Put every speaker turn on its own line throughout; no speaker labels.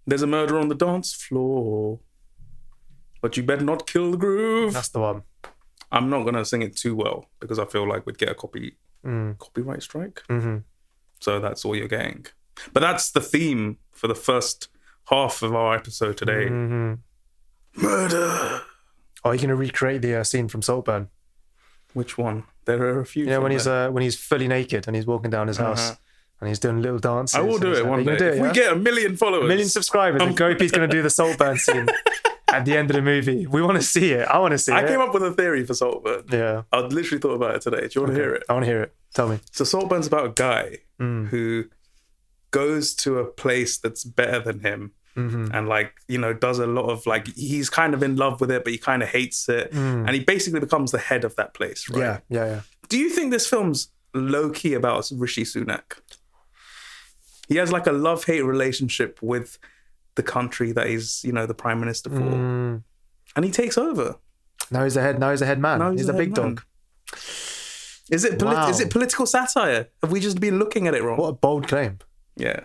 There's a murder on the dance floor, but you better not kill the groove.
That's the one.
I'm not going to sing it too well because I feel like we'd get a copyright strike.
Mm-hmm.
So that's all you're getting. But that's the theme for the first half of our episode today.
Mm-hmm.
Murder.
Oh, you're going to recreate the scene from Saltburn.
Which one? There are a few.
You know, when he's fully naked and he's walking down his house and he's doing little dances.
I will do it one day. If we get 1 million followers.
1 million subscribers, and Gopi's going to do the Saltburn scene at the end of the movie. We want to see it. I want to see it.
I came up with a theory for Saltburn.
Yeah.
I literally thought about it today. Do you want to hear it?
I want to hear it. Tell me.
So Saltburn's about a guy who goes to a place that's better than him. Mm-hmm. And like, you know, does a lot of like, he's kind of in love with it, but he kind of hates it. And he basically becomes the head of that place, right?
Yeah.
Do you think this film's low-key about Rishi Sunak? He has like a love-hate relationship with the country that he's, you know, the prime minister for. And he takes over.
Now he's a head man. He's a big dog.
Is it political satire? Have we just been looking at it wrong?
What a bold claim.
Yeah.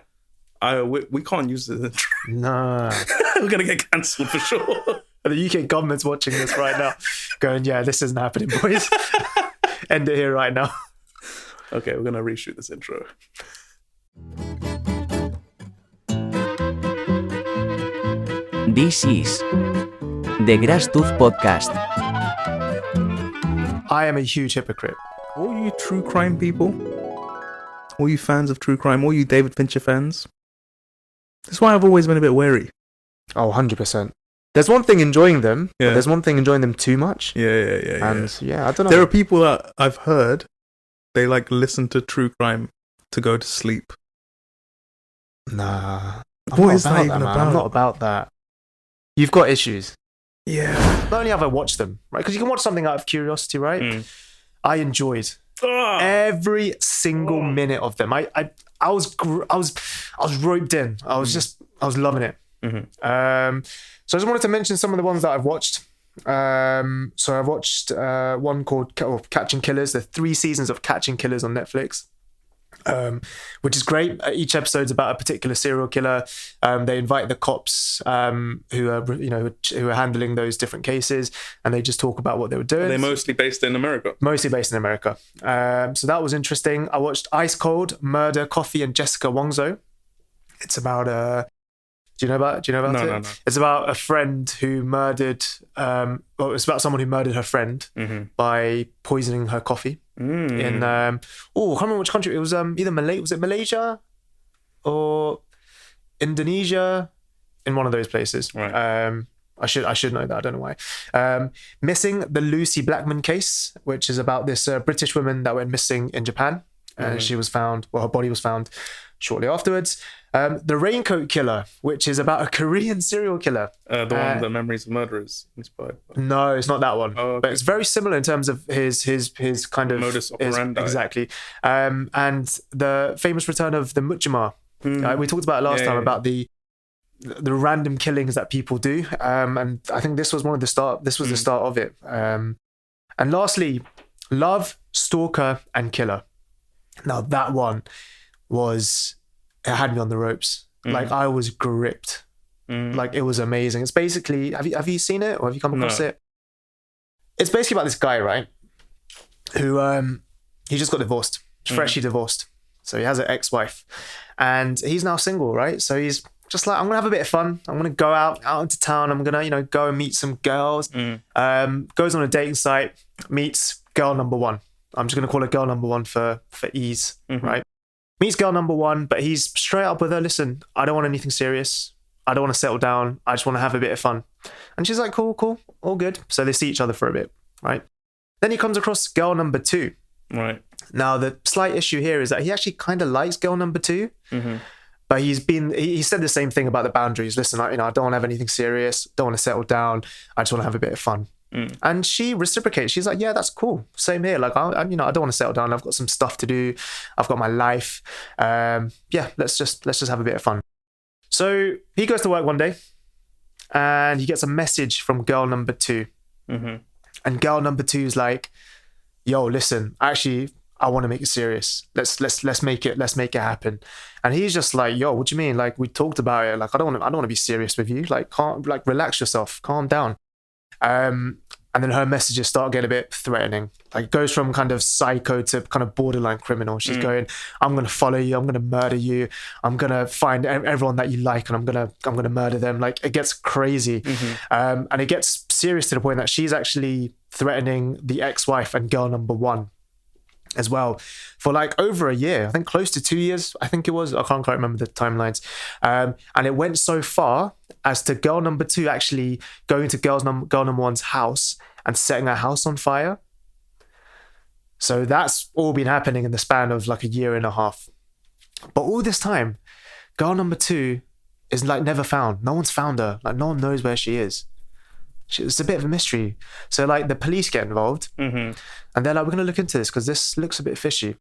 We can't use it.
No.
We're going to get cancelled for sure.
The UK government's watching this right now going, yeah, this isn't happening, boys. End it here right now.
Okay, we're going to reshoot this intro.
This is the GrassTooth podcast.
I am a huge hypocrite.
All you true crime people, all you fans of true crime, all you David Fincher fans, that's why I've always been a bit wary.
Oh, 100%. There's one thing enjoying them, but there's one thing enjoying them too much.
Yeah.
And I don't know.
There are people that I've heard, they like listen to true crime to go to sleep.
Nah.
What is that even about?
I'm not about that. You've got issues.
Yeah.
Not only have I watched them, right? Because you can watch something out of curiosity, right? I enjoyed every single minute of them. I was roped in. I was loving it. So I just wanted to mention some of the ones that I've watched. So I've watched one called Catching Killers. There are 3 seasons of Catching Killers on Netflix, which is great. Each episode's about a particular serial killer. They invite the cops who are handling those different cases, and they just talk about what they were doing.
They're mostly based in America.
So that was interesting. I watched Ice Cold: Murder, Coffee, and Jessica Wongso. It's about Do you know about it?
No.
It's about a friend who murdered. It's about someone who murdered her friend by poisoning her coffee. In I can't remember which country it was. Either Malaysia or Indonesia, in one of those places.
Right.
I should know that. I don't know why. Missing: The Lucy Blackman Case, which is about this British woman that went missing in Japan, and she was found. Well, her body was found shortly afterwards. The Raincoat Killer, which is about a Korean serial killer.
The one that Memories of Murder is inspired by.
No, it's not that one.
Oh, okay.
But it's very similar in terms of his kind of
modus operandi.
Exactly. And the famous return of the Mujima. We talked about it last time about the random killings that people do. And I think this was the start of it. And lastly, Love, Stalker, and Killer. Now that one it had me on the ropes. Like I was gripped. Like it was amazing. It's basically, have you seen it or have you come across it? It's basically about this guy, right? Who he just got divorced, freshly divorced. So he has an ex-wife, and he's now single, right? So he's just like, I'm gonna have a bit of fun. I'm gonna go out into town. I'm gonna go and meet some girls. Goes on a dating site, meets girl number 1. I'm just gonna call her girl number 1 for ease, right? Meets girl number 1, but he's straight up with her. Listen, I don't want anything serious. I don't want to settle down. I just want to have a bit of fun. And she's like, cool, all good. So they see each other for a bit, right? Then he comes across girl number 2.
Right.
Now, the slight issue here is that he actually kind of likes girl number 2. But he said the same thing about the boundaries. Listen, I don't want to have anything serious. Don't want to settle down. I just want to have a bit of fun. And she reciprocates. She's like, yeah, that's cool. Same here. Like, I don't want to settle down. I've got some stuff to do. I've got my life. Let's just have a bit of fun. So he goes to work one day and he gets a message from girl number 2. And girl number 2 is like, yo, listen, actually, I want to make it serious. Let's make it happen. And he's just like, yo, what do you mean? Like, we talked about it. Like, I don't want to be serious with you. Like, relax yourself, calm down. And then her messages start getting a bit threatening. Like, it goes from kind of psycho to kind of borderline criminal. She's going, I'm going to follow you. I'm going to murder you. I'm going to find everyone that you like, and I'm going to murder them. Like, it gets crazy. And it gets serious to the point that she's actually threatening the ex-wife and girl number 1 as well for like over a year. I think close to 2 years. I think it was. I can't quite remember the timelines. And it went so far as to girl number 2 actually going to girl number 1's house and setting her house on fire. So that's all been happening in the span of like a year and a half. But all this time, girl number 2 is like never found. No one's found her. Like, no one knows where she is. It's a bit of a mystery. So like the police get involved and they're like, we're going to look into this because this looks a bit fishy.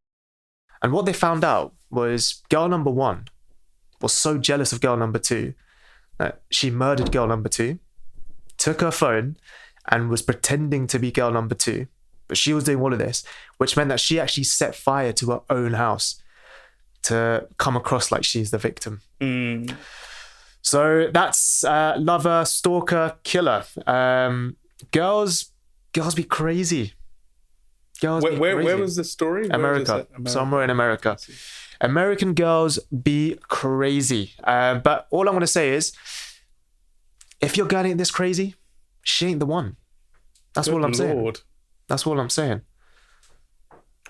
And what they found out was girl number 1 was so jealous of girl number 2 that she murdered girl number 2, took her phone and was pretending to be girl number 2. But she was doing all of this, which meant that she actually set fire to her own house to come across like she's the victim. So that's lover, stalker, killer. Girls be crazy.
Where was the story?
America. Somewhere in America. American girls be crazy. But all I'm going to say is, if your girl ain't this crazy, she ain't the one. That's all I'm saying. That's all I'm saying.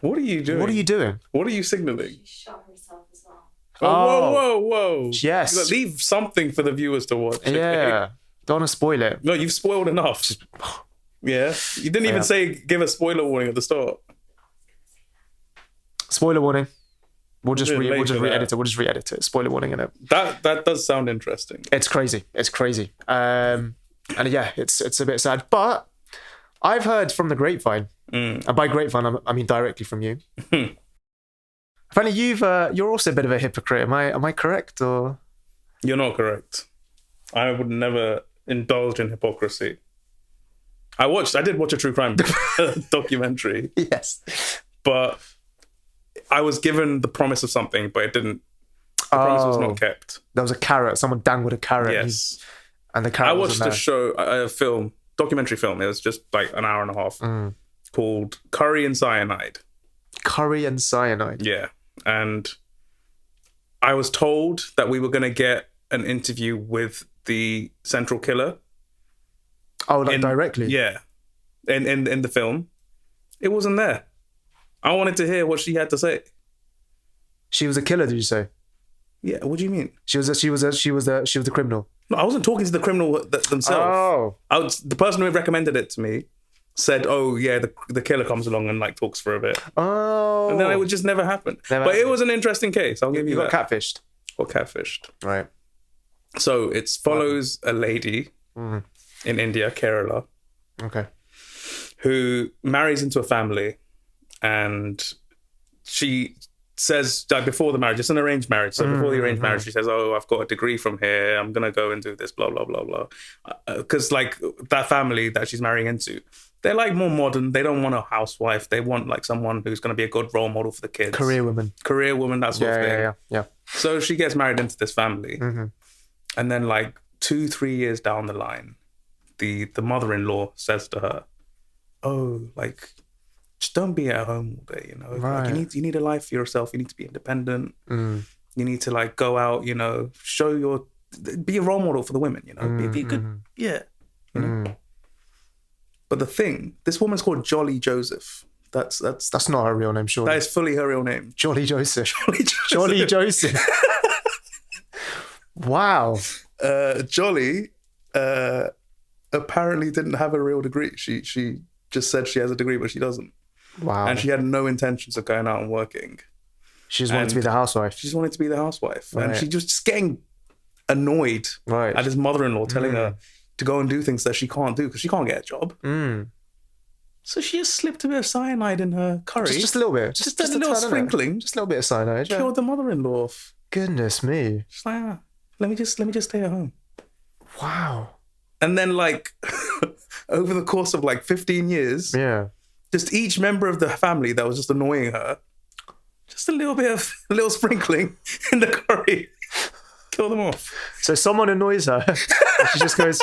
What are you doing?
What are you doing?
What are you signaling?
She shot herself as well.
Oh, whoa.
Yes.
Leave something for the viewers to watch. Okay?
Yeah. Don't want to spoil it.
No, you've spoiled enough. Yeah. You didn't even give a spoiler warning at the start.
Spoiler warning. We'll just re-edit it. We'll just re-edit it. Spoiler warning in it.
That does sound interesting.
It's crazy. And yeah, it's a bit sad. But I've heard from the grapevine, and by grapevine I mean directly from you. Apparently you're also a bit of a hypocrite. Am I correct, or?
You're not correct. I would never indulge in hypocrisy. I did watch a true crime documentary.
Yes.
But I was given the promise of something, but it didn't. The promise was not kept.
There was a carrot. Someone dangled a carrot.
Yes.
And the carrot.
I watched a documentary film. It was just like an hour and a half called Curry and Cyanide. Curry and Cyanide. Yeah. And I was told that we were going to get an interview with the central killer.
Oh, like directly?
Yeah. In the film. It wasn't there. I wanted to hear what she had to say. She was a killer, did you say? Yeah, what do you mean? She was the criminal. No, I wasn't talking to the criminal themselves. Oh. The person who recommended it to me said, oh, yeah, the killer comes along and like talks for a bit. Oh. And then it would just never happen. It was an interesting case. I'll give you that. Got catfished. Or catfished. Right. So it follows a lady in India, Kerala. Okay. Who marries into a family, and she says, like, before the marriage, it's an arranged marriage. So before the arranged marriage, she says, oh, I've got a degree from here. I'm going to go and do this, blah, blah, blah, blah. Because like that family that she's marrying into, they're like more modern. They don't want a housewife. They want like someone who's going to be a good role model for the kids. Career woman, that sort of thing. Yeah. So she gets married into this family. And then like 2-3 years down the line, the mother-in-law says to her, oh, like, just don't be at home all day, you know. Right. Like you need a life for yourself. You need to be independent. You need to like go out, you know, be a role model for the women, you know. Be good, yeah. You know? But the thing, this woman's called Jolly Joseph. That's not her real name, surely. That is fully her real name. Jolly Joseph. Jolly Joseph. Wow. Jolly apparently didn't have a real degree. She just said she has a degree, but she doesn't. Wow. And she had no intentions of going out and working. She just wanted to be the housewife. Right. And she just getting annoyed at his mother-in-law telling her to go and do things that she can't do because she can't get a job. So she just slipped a bit of cyanide in her curry. Just a little bit. Just a little sprinkling. Just a little bit of cyanide. Killed the mother-in-law off. Goodness me. She's like, let me just stay at home. Wow. And then like over the course of like 15 years, just each member of the family that was just annoying her, just a little sprinkling in the curry. Kill them off.
So someone annoys her. And she just goes,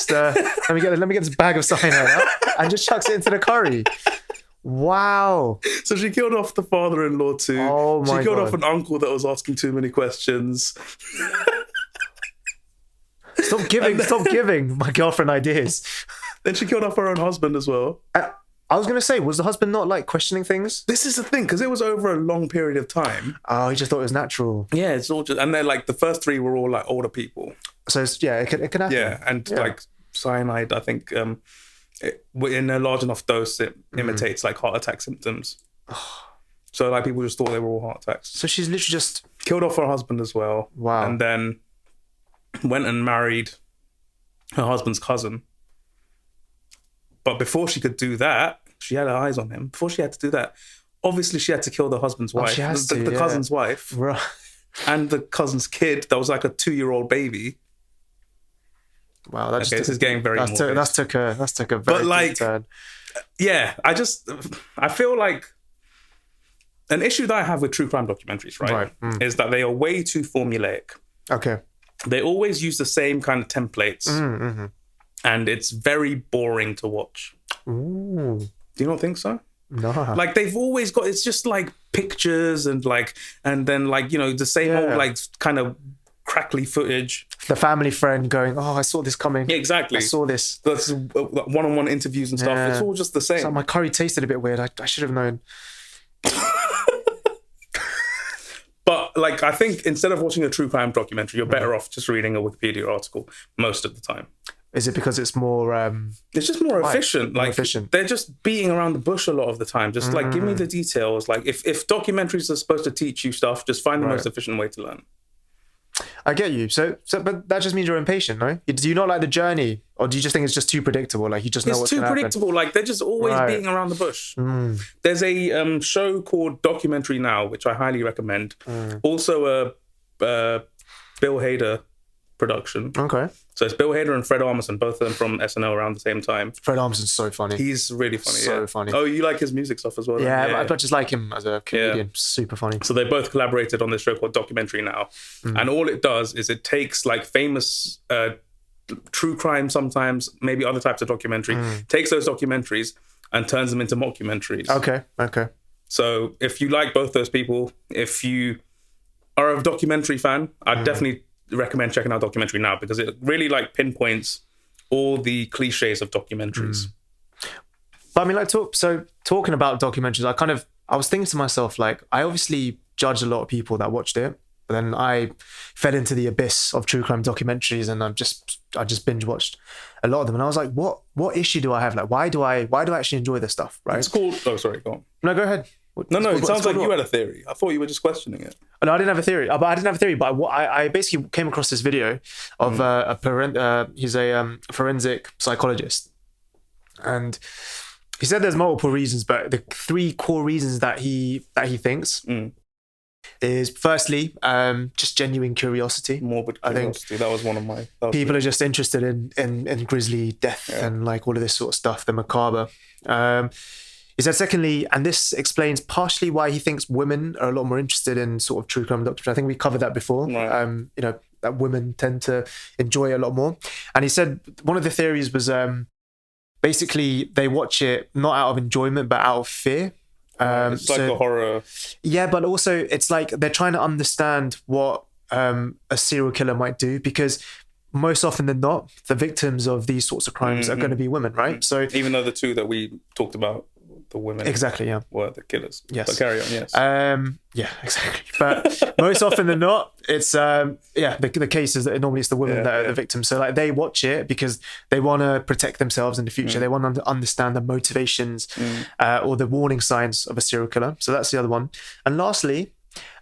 let me get this bag of cyanide out, and just chucks it into the curry. Wow.
So she killed off the father-in-law too.
Oh my
She killed
God.
off an uncle that was asking too many questions.
Stop giving my girlfriend ideas.
Then she killed off her own husband as well.
I was going to say, was the husband not like questioning things?
This is the thing, because it was over a long period of time.
Oh, he just thought it was natural.
Yeah, it's all just, and then like the first three were all like older people.
So it can happen.
Yeah, and like cyanide, I think in a large enough dose, it imitates like heart attack symptoms. So like people just thought they were all heart attacks.
So she's literally just
Killed off her husband as well.
Wow.
And then went and married her husband's cousin. But before she could do that, she had her eyes on him. Before she had to do that, obviously she had to kill the husband's wife.
She has
the cousin's wife.
Right.
And the cousin's kid that was like a 2-year-old baby.
Wow, that
This is getting very morbid.
That took a very deep turn.
Yeah, I feel like an issue that I have with true crime documentaries, right? Is that they are way too formulaic.
Okay.
They always use the same kind of templates. And it's very boring to watch.
Ooh.
Do you not think so?
No.
Like they've always got, it's just like pictures and then like, you know, the same old like kind of crackly footage.
The family friend going, oh, I saw this coming.
Yeah, exactly.
I saw this.
That's one-on-one interviews and stuff.
Yeah.
It's all just the same.
So my curry tasted a bit weird. I should have known.
But like, I think instead of watching a true crime documentary, you're better off just reading a Wikipedia article most of the time.
Is it because it's more...
it's just more efficient.
More
like
efficient.
They're just beating around the bush a lot of the time. Just like, give me the details. Like if documentaries are supposed to teach you stuff, just find the most efficient way to learn.
I get you. So, but that just means you're impatient, no? Do you not like the journey? Or do you just think it's just too predictable? Like you just know what's going to happen?
It's too predictable. Like they're just always beating around the bush. There's a show called Documentary Now, which I highly recommend. Also a Bill Hader production.
Okay.
So it's Bill Hader and Fred Armisen, both of them from SNL around the same time.
Fred Armisen's so funny.
He's really funny.
So funny.
Oh, you like his music stuff as well?
Yeah, I just like him as a comedian. Super funny.
So they both collaborated on this show called Documentary Now. And all it does is it takes like famous true crime sometimes, maybe other types of documentary, takes those documentaries and turns them into mockumentaries.
Okay.
So if you like both those people, if you are a documentary fan, I'd definitely recommend checking out Documentary Now because it really like pinpoints all the cliches of documentaries.
But I mean, like, talking about documentaries, I was thinking to myself, like, I obviously judged a lot of people that watched it, but then I fell into the abyss of true crime documentaries, and I just binge watched a lot of them, and I was like, what issue do I have? Like, why do I actually enjoy this stuff? Right?
It's called. Oh, sorry, go on.
No, go ahead.
No, it sounds like you had a theory. I thought you were just questioning it.
No, I didn't have a theory. But I basically came across this video of he's a forensic psychologist, and he said there's multiple reasons, but the 3 core reasons that he thinks is firstly just genuine curiosity.
Morbid curiosity. I think that was one of my.
People are just interested in grisly death and like all of this sort of stuff, the macabre. He said secondly, and this explains partially why he thinks women are a lot more interested in sort of true crime documentaries. I think we covered that before. Right. You know, that women tend to enjoy it a lot more. And he said one of the theories was basically they watch it not out of enjoyment but out of fear.
It's like a horror.
Yeah, but also it's like they're trying to understand what a serial killer might do, because most often than not, the victims of these sorts of crimes are going to be women, right? So
even though the 2 that we talked about, the women were the killers.
Yes.
But carry on, yes.
Yeah, exactly. But most often than not, it's the case is that normally it's the women that are the victims. So like they watch it because they want to protect themselves in the future. They want to understand the motivations or the warning signs of a serial killer. So that's the other one. And lastly,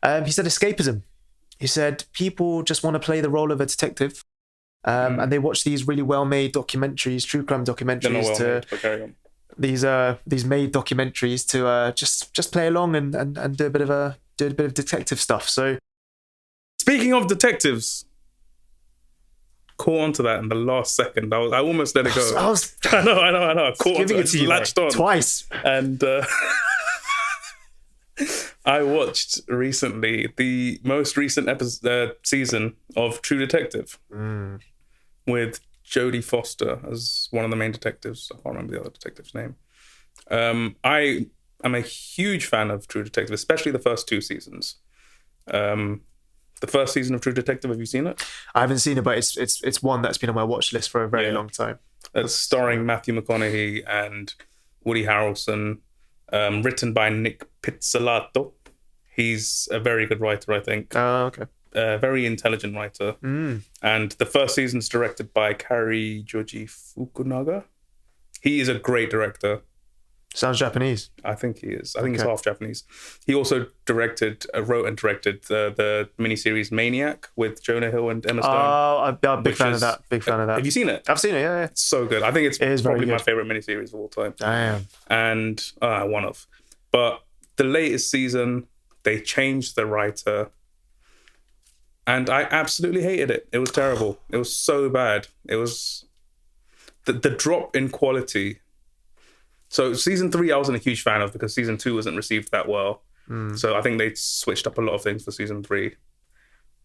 he said escapism. He said people just want to play the role of a detective. And they watch these really well-made documentaries, true crime documentaries, these made documentaries to just play along and do a bit of detective stuff. So,
speaking of detectives, caught onto that in the last second. I almost let it go. I know. I caught
giving
onto
it to you,
latched on
twice.
And I watched recently the most recent season of True Detective with Jodie Foster as one of the main detectives. I can't remember the other detective's name. I am a huge fan of True Detective, especially the first 2 seasons. The first season of True Detective, have you seen it?
I haven't seen it, but it's one that's been on my watch list for a very long time.
It's starring Matthew McConaughey and Woody Harrelson, written by Nick Pizzolatto. He's a very good writer, I think.
Oh, okay.
A very intelligent writer. And the first season's directed by Kari Joji Fukunaga. He is a great director.
Sounds Japanese.
I think he is. I think he's half Japanese. He also wrote and directed the miniseries Maniac with Jonah Hill and Emma Stone.
Oh, I'm a big fan of that. Big fan of that.
Have you seen it?
I've seen it, yeah.
It's so good. I think it is probably my favorite miniseries of all time.
Damn.
And one of. But the latest season, they changed the writer. And I absolutely hated it. It was terrible. It was so bad. It was the drop in quality. So season 3, I wasn't a huge fan of because season 2 wasn't received that well. So I think they switched up a lot of things for season 3.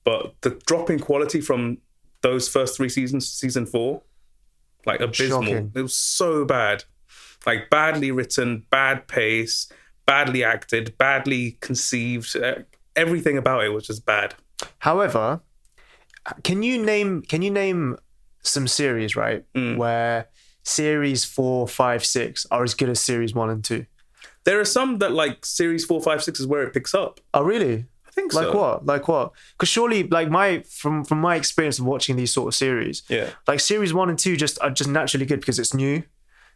But the drop in quality from those first 3 seasons to season 4, like abysmal. Shocking. It was so bad. Like badly written, bad pace, badly acted, badly conceived. Everything about it was just bad.
However, can you name some series, right, where series 4, 5, 6 are as good as series 1 and 2?
There are some that like series 4, 5, 6 is where it picks up.
Oh, really?
I think so.
Like what? Because surely, like from my experience of watching these sort of series, like series 1 and 2 are just naturally good because it's new.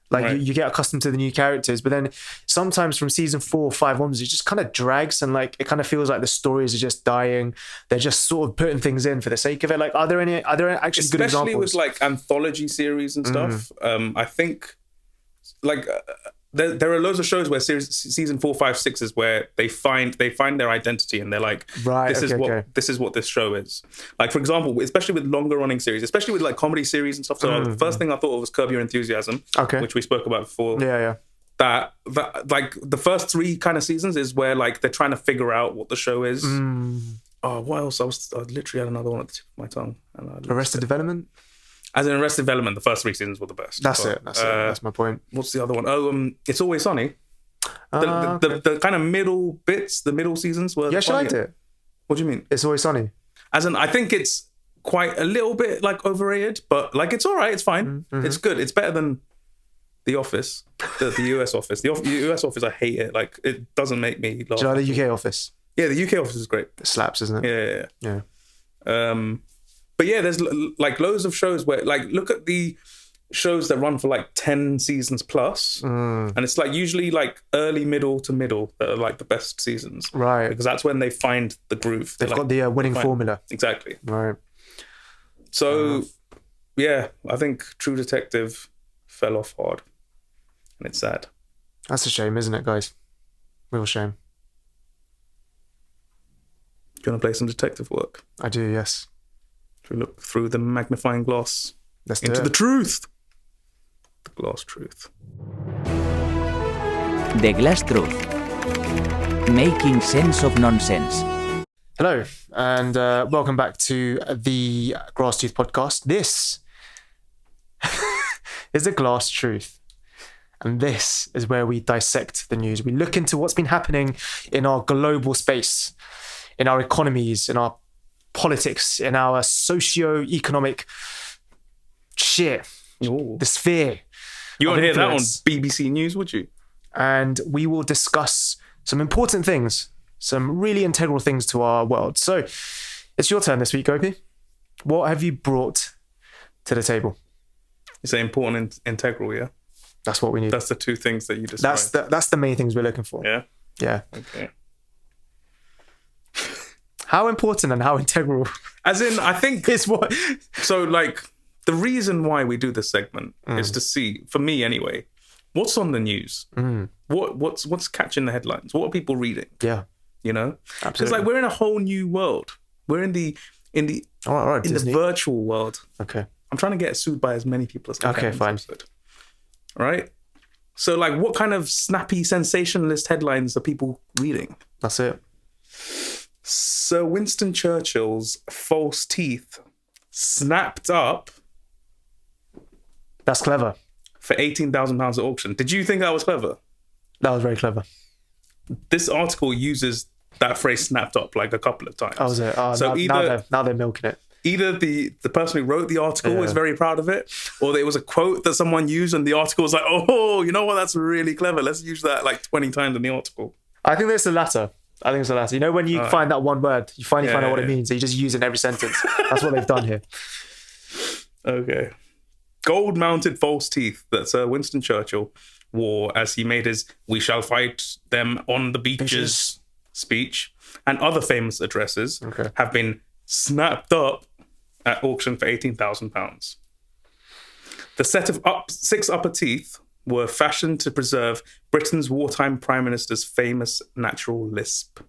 Like you get accustomed to the new characters, but then sometimes from season 4, 5 onwards, it just kind of drags and like it kind of feels like the stories are just dying. They're just sort of putting things in for the sake of it. Like, are there actually good examples?
Especially with like anthology series and stuff. I think like there are loads of shows where season 4, 5, 6 is where they find their identity and they're like, this is what this show is. Like, for example, especially with longer running series, especially with like comedy series and stuff. So the first thing I thought of was Curb Your Enthusiasm, which we spoke about before.
Yeah.
That like the first 3 kind of seasons is where like they're trying to figure out what the show is. Oh, what else? I literally had another one at the tip of my tongue.
Arrested Development?
As in Arrested Development, the first 3 seasons were the best.
That's it. That's my point.
What's the other one? Oh, It's Always Sunny. The kind of middle bits, the middle seasons were.
Yeah, I liked it.
What do you mean?
It's Always Sunny.
As in, I think it's quite a little bit like overrated, but like it's all right. It's fine. It's good. It's better than The Office, the US Office. The US Office, I hate it. Like it doesn't make me laugh.
Do you like the UK Office?
Yeah, the UK Office is great.
It slaps, isn't it?
Yeah. But yeah, there's like loads of shows where like look at the shows that run for like 10 seasons plus, and it's like usually like early, middle to middle that are like the best seasons,
right?
Because that's when they find the groove.
They've got the winning formula.
Exactly.
Right.
So yeah, I think True Detective fell off hard, and it's sad.
That's a shame, isn't it, guys? Real shame.
Do you want to play some detective work?
I do, yes.
Should we look through the magnifying glass into the truth? The GlassTruth.
The GlassTruth. Making sense of nonsense.
Hello, and welcome back to the GrassTooth podcast. This is the GlassTruth. And this is where we dissect the news. We look into what's been happening in our global space, in our economies, in our politics, in our socio-economic shit, the sphere.
You won't hear that on BBC News, would you?
And we will discuss some important things, some really integral things to our world. So it's your turn this week, Gopi. What have you brought to the table?
You say important and integral, yeah?
That's what we need.
That's the 2 things that you described.
That's the main things we're looking for.
Yeah?
Yeah.
Okay.
How important and how integral?
As in, I think
is what.
So, like, the reason why we do this segment is to see, for me anyway, what's on the news. What's catching the headlines? What are people reading?
Yeah,
you know,
absolutely.
Because like we're in a whole new world. We're in the
the virtual
world.
Okay.
I'm trying to get sued by as many people as I can.
Okay, fine.
Right? So, like, what kind of snappy sensationalist headlines are people reading?
That's it.
Sir Winston Churchill's false teeth snapped up.
That's clever.
For £18,000 at auction. Did you think that was clever?
That was very clever.
This article uses that phrase snapped up like a couple of times.
Oh, was it? Oh, so now they're milking it.
Either the person who wrote the article is very proud of it, or there was a quote that someone used and the article was like, oh, you know what? That's really clever. Let's use that like 20 times in the article.
I think it's the latter. You know, when you find that one word, you finally find out what it means. So you just use it in every sentence. That's what they've done here.
Okay. Gold-mounted false teeth that Sir Winston Churchill wore as he made his "We shall fight them on the beaches" speech and other famous addresses have been snapped up at auction for £18,000. The set of 6 upper teeth were fashioned to preserve Britain's wartime Prime Minister's famous natural lisp.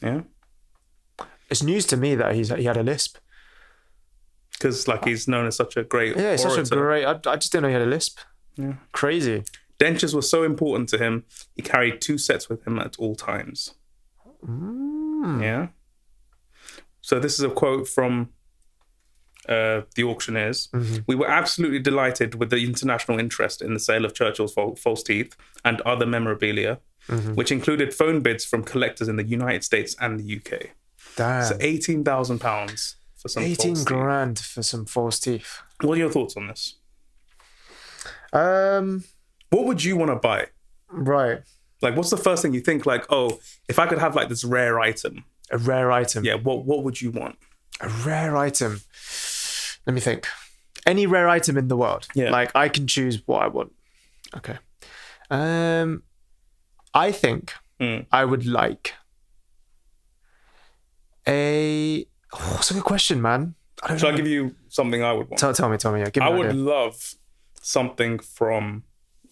Yeah?
It's news to me that he had a lisp.
Because like he's known as such a great orator.
Such a great... I just didn't know he had a lisp.
Yeah.
Crazy.
Dentures were so important to him, he carried 2 sets with him at all times. Yeah? So this is a quote from the auctioneers. We were absolutely delighted with the international interest in the sale of Churchill's false teeth and other memorabilia, which included phone bids from collectors in the United States and the UK.
Damn.
So £18,000 for some
18
false
grand for some false teeth.
What are your thoughts on this? What would you want to buy?
Right.
Like, what's the first thing you think? Like, oh, if I could have like this rare item.
A rare item.
Yeah. What would you want?
A rare item. Let me think. Any rare item in the world.
Yeah.
Like I can choose what I want. Okay. I think I would like it's a good question, man.
Shall I give you something I would want?
Tell me. Yeah. Give me
I
an
would
idea.
love something from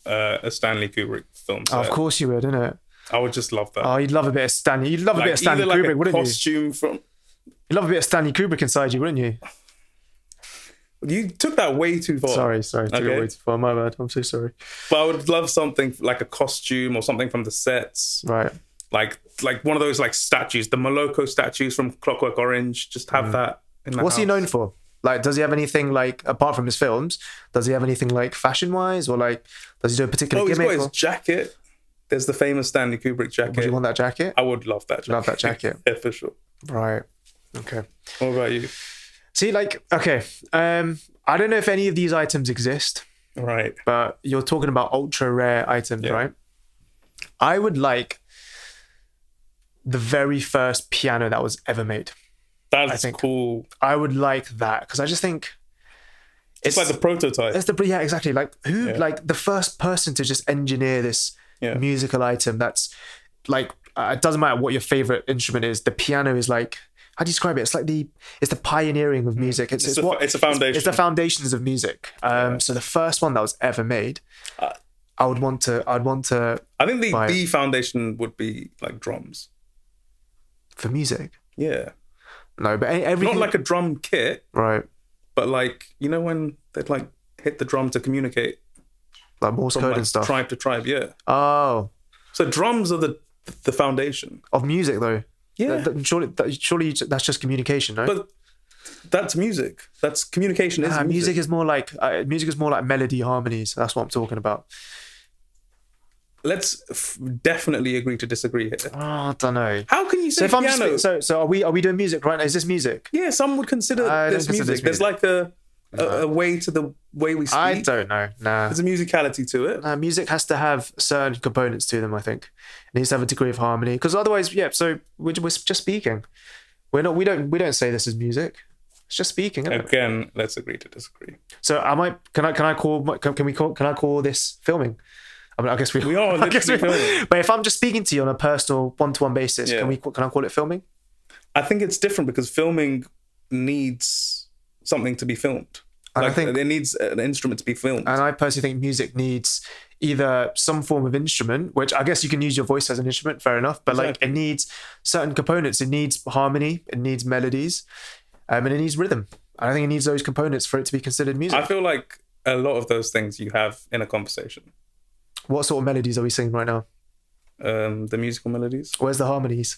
a Stanley Kubrick film set.
Of course you would, innit?
I would just love that.
Oh, you'd love a bit of Stanley. You'd love a bit of Stanley
either
Kubrick, wouldn't you?
Costume from.
You'd love a bit of Stanley Kubrick inside you, wouldn't you?
You took that way too far.
Sorry. Took it way too far. My bad. I'm so sorry.
But I would love something like a costume or something from the sets.
Right.
Like one of those like statues, the Moloko statues from Clockwork Orange. Just have that in the
What's he
house.
known for? Like, does he have anything like, apart from his films, does he have anything like fashion-wise, or like, does he do a particular
he's
gimmick?
got his jacket. There's the famous Stanley Kubrick jacket.
Would you want that jacket?
I would love that jacket.
Love that jacket.
Yeah, for sure.
Right. Okay.
What about you?
See, like, okay. I don't know if any of these items exist.
Right.
But you're talking about ultra rare items, right? I would like the very first piano that was ever made.
That's cool.
I would like that because I just think
it's like the prototype.
It's exactly. Like who, like the first person to just engineer this musical item. That's like it doesn't matter what your favorite instrument is. The piano is like, how do you describe it? It's like it's the pioneering of music. It's a foundation. It's the foundations of music. So the first one that was ever made, I would want to.
I think the foundation would be like drums
for music.
Yeah.
No, but everything...
Not like a drum kit.
Right.
But like, you know when they'd like hit the drum to communicate?
Like Morse code and stuff?
Tribe to tribe, yeah.
Oh.
So drums are the foundation.
Of music though?
Yeah.
Surely that's just communication, no?
But that's music. That's communication is music.
Music is more like melody, harmonies. That's what I'm talking about.
Let's definitely agree to disagree here.
Oh, I don't know.
How can you say piano?
So are we doing music right now? Is this music?
Yeah, some would consider this music. There's like a way to the way we speak.
I don't know. Nah.
There's a musicality to it.
Music has to have certain components to them, I think. It needs to have a degree of harmony. Because otherwise, so we're just speaking. We don't say this is music. It's just speaking.
Again, let's agree to disagree.
So can I call this filming? I mean, I guess we are. Filming. But if I'm just speaking to you on a personal one-to-one basis, can I call it filming?
I think it's different because filming needs something to be filmed.
And I think
it needs an instrument to be filmed.
And I personally think music needs either some form of instrument, which I guess you can use your voice as an instrument, fair enough. But like it needs certain components. It needs harmony. It needs melodies, and it needs rhythm. I don't think it needs those components for it to be considered music.
I feel like a lot of those things you have in a conversation.
What sort of melodies are we singing right now?
The musical melodies.
Where's the harmonies?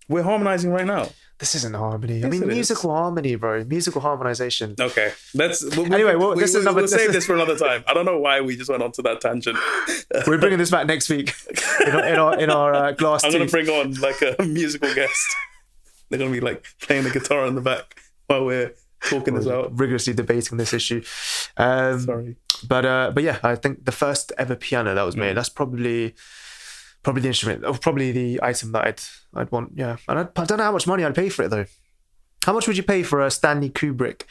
We're harmonizing right now.
This isn't harmony.
Yes,
I mean,
it
musical harmony, bro. Musical harmonization.
Okay,
Anyway, we'll
save this for another time. I don't know why we just went on to that tangent.
We're bringing this back next week in our GlassTooth.
I'm gonna bring on like a musical guest. They're gonna be like playing the guitar in the back while we're talking this out,
rigorously debating this issue.
Sorry,
but yeah, I think the first ever piano that was made. That's probably the instrument, or probably the item that I'd want. Yeah, and I don't know how much money I'd pay for it though. How much would you pay for a Stanley Kubrick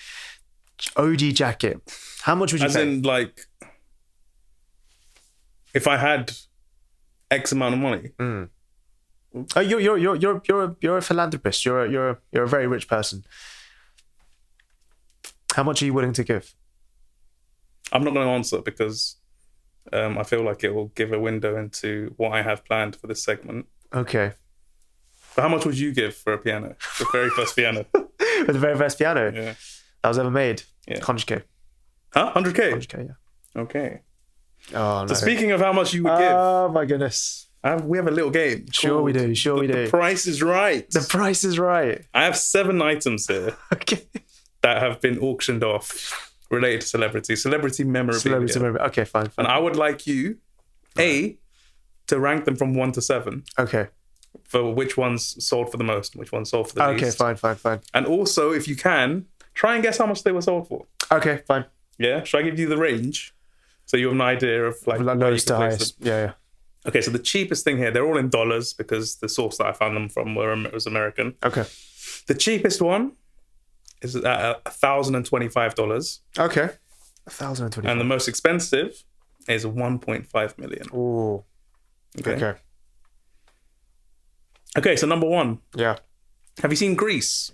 OG jacket? How much would you pay?
As in, like, if I had X amount of money.
Oh, you're a philanthropist. You're a very rich person. How much are you willing to give?
I'm not going to answer because I feel like it will give a window into what I have planned for this segment.
Okay.
But how much would you give for a piano? The very first piano?
For the very first piano?
Yeah.
That was ever made?
Yeah.
100k.
Huh? 100k?
100k, yeah.
Okay.
Oh, no.
So speaking of how much you would give...
Oh, my goodness.
We have a little game.
Sure we do.
The Price is Right.
The Price is Right.
I have 7 items here.
Okay.
That have been auctioned off related to celebrity memorabilia.
Okay, fine.
And I would like you, to rank them from 1 to 7.
Okay.
For which ones sold for the most, which ones sold for the least.
Okay, fine.
And also, if you can, try and guess how much they were sold for.
Okay, fine.
Yeah? Should I give you the range? So you have an idea of like
lowest to highest. Yeah.
Okay, so the cheapest thing here, they're all in dollars because the source that I found them from was American.
Okay.
The cheapest one is at $1,025.
Okay. $1,025.
And the most expensive is $1.5 million.
Ooh. Okay.
Okay, so number 1.
Yeah.
Have you seen Grease?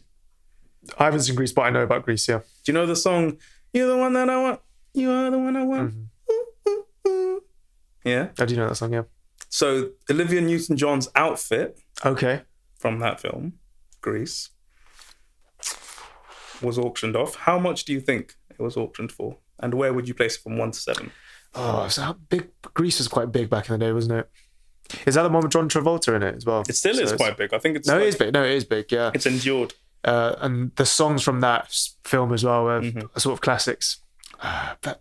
I haven't seen Grease, but I know about Grease, yeah.
Do you know the song, You're the One That I Want, You Are the One I Want? Mm-hmm. Yeah?
I do know that song, yeah.
So Olivia Newton-John's outfit from that film, Grease, was auctioned off. How much do you think it was auctioned for? And where would you place it from 1 to 7?
Oh, so how big? Grease was quite big back in the day, wasn't it? Is that the one with John Travolta in it as well?
It still is quite big. I think it's...
No, it is big. No, it is big, yeah.
It's endured.
And the songs from that film as well are sort of classics. But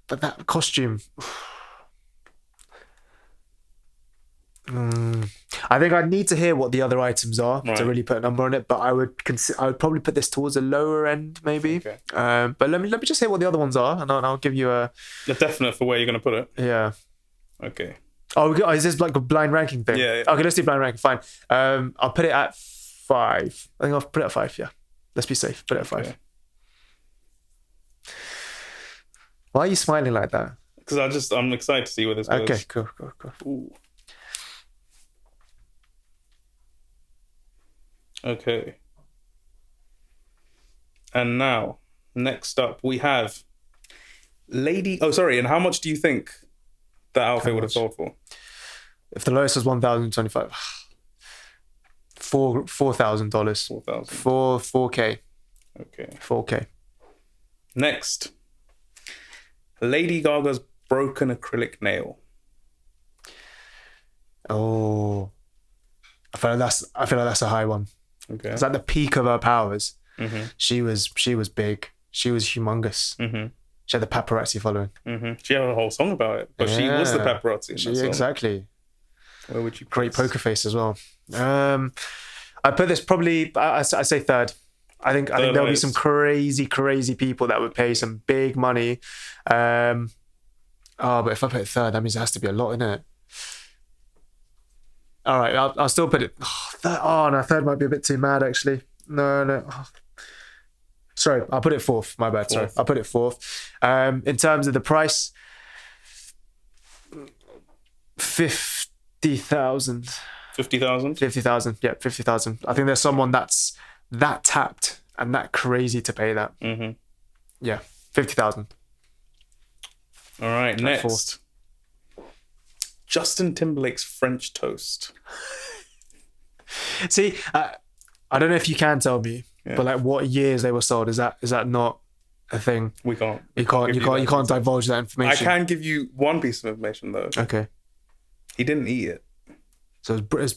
that costume... I think I'd need to hear what the other items are to really put a number on it, but I would probably put this towards the lower end, maybe.
Okay.
But let me just hear what the other ones are, and I'll give you a
definite for where you're going to put it.
Yeah.
Okay.
Oh, is this like a blind ranking thing?
Yeah.
Okay, let's do blind ranking. Fine. I'll put it at 5. I think I'll put it at 5. Yeah. Let's be safe. Put it at 5. Why are you smiling like that?
Because I'm excited to see where this goes.
Okay. Cool.
Ooh. Okay. And now, next up, we have and how much do you think that outfit would have sold for?
If the lowest was $1,025, $4,000.
$4,000.
4K.
Okay.
4K.
Next, Lady Gaga's broken acrylic nail.
Oh, I feel like that's a high one.
Okay.
It's like the peak of her powers.
Mm-hmm.
She was big. She was humongous.
Mm-hmm.
She had the paparazzi following.
Mm-hmm. She had a whole song about it, but she was the paparazzi in that song.
Exactly.
Where would you?
Great poker face as well. I put this probably. I say third. I think there'll be some crazy people that would pay some big money. But if I put it third, that means there has to be a lot in it. All right, I'll still put it. Third might be a bit too mad actually. No. Oh. Sorry, I'll put it fourth. My bad. Sorry, I'll put it fourth. In terms of the price, 50,000.
50,000.
50,000. Yeah, 50,000. I think there's someone that's that tapped and that crazy to pay that.
Mm-hmm.
Yeah, 50,000.
All right, next. Justin Timberlake's French toast.
See, I don't know if you can tell me,
Yeah.
But like what years they were sold, is that not a thing?
We can't.
You can't divulge that
I
information.
can give you one piece of information though.
Okay.
He didn't eat it.
So it's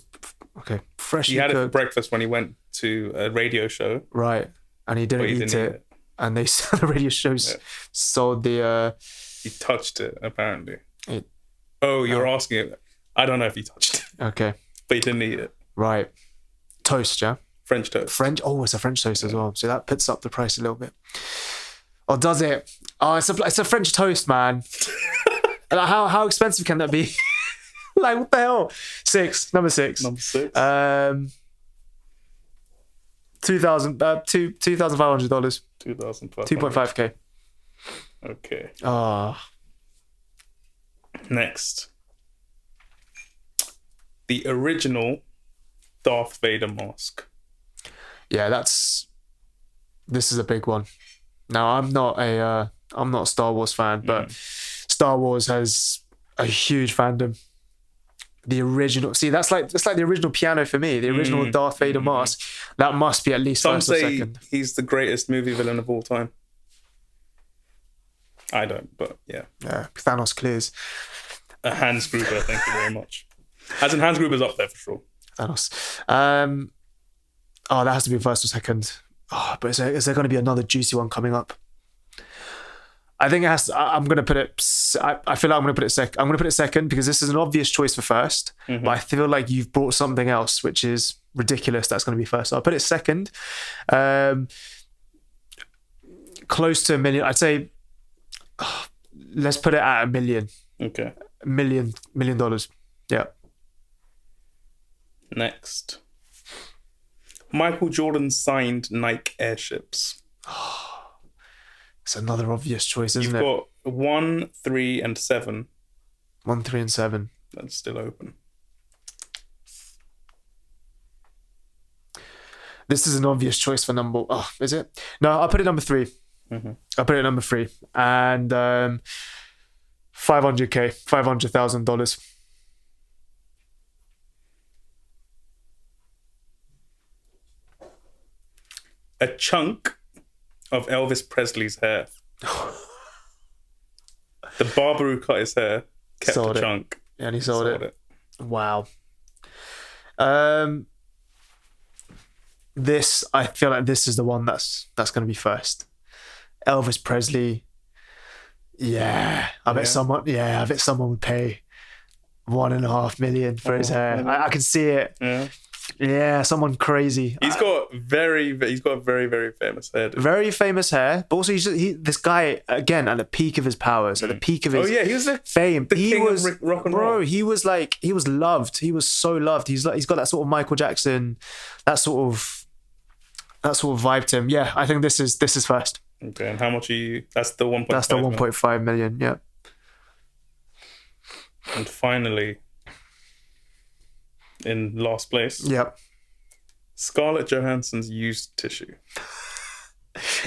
okay. Freshly
He had
cooked.
it for breakfast when he went to a radio show.
Right. And he didn't, eat it. And they the radio shows sold the
He touched it, apparently.
It-
You're asking it. I don't know if he touched it,
okay.
but he didn't eat it.
Right. Toast, yeah?
French toast.
French. Oh, it's a French toast as well. So that puts up the price a little bit. Or does it? Oh, it's a French toast, man. Like, how expensive can that be? Like, what the hell? Number six.
$2,500.
$2,500. $2.5K.
Okay. Next. The original Darth Vader mask.
Yeah, this is a big one. Now, I'm not a Star Wars fan, but Star Wars has a huge fandom. The original, that's like the original piano for me. The original Darth Vader mask. That must be at least
Some
first or
say
second.
he's the greatest movie villain of all time. I don't, but yeah.
Yeah, Thanos clears.
A Hans Gruber, thank you very much. As in, Hans Gruber's up there for sure.
Thanos. That has to be first or second. But is there going to be another juicy one coming up? I think it has to, I'm going to put it, I feel like I'm going to put it second. I'm going to put it second because this is an obvious choice for first, but I feel like you've brought something else, which is ridiculous. That's going to be first. So I'll put it second. Close to $1 million. I'd say, let's put it at $1 million.
Okay.
$1 million. Yeah.
Next. Michael Jordan signed Nike airships.
It's another obvious choice, isn't it?
You've got 1, 3, and 7.
1, 3, and 7.
That's still open.
This is an obvious choice for number. Oh, is it? No, I'll put it number 3. I'll put it number 3, and $500,000. $500,000.
A chunk of Elvis Presley's hair. The barber who cut his hair kept
Sold
the
it.
chunk.
And he sold it. Wow. This, I feel like this is the one that's going to be first. Elvis Presley. Yeah, I bet someone would pay $1.5 million for his hair. I can see it. Yeah, someone crazy.
He's got a very, very famous hair. Dude.
Very famous hair, but also this guy again at the peak of his powers, at the peak of his
he was
fame.
The king of rock and roll.
He was loved. He was so loved. He's got that sort of Michael Jackson, that sort of vibe to him. Yeah, I think this is first.
Okay, and how much are you? That's the 1.5.
That's the 1.5 million. Yeah.
And finally, in last place.
Yep.
Scarlett Johansson's used tissue.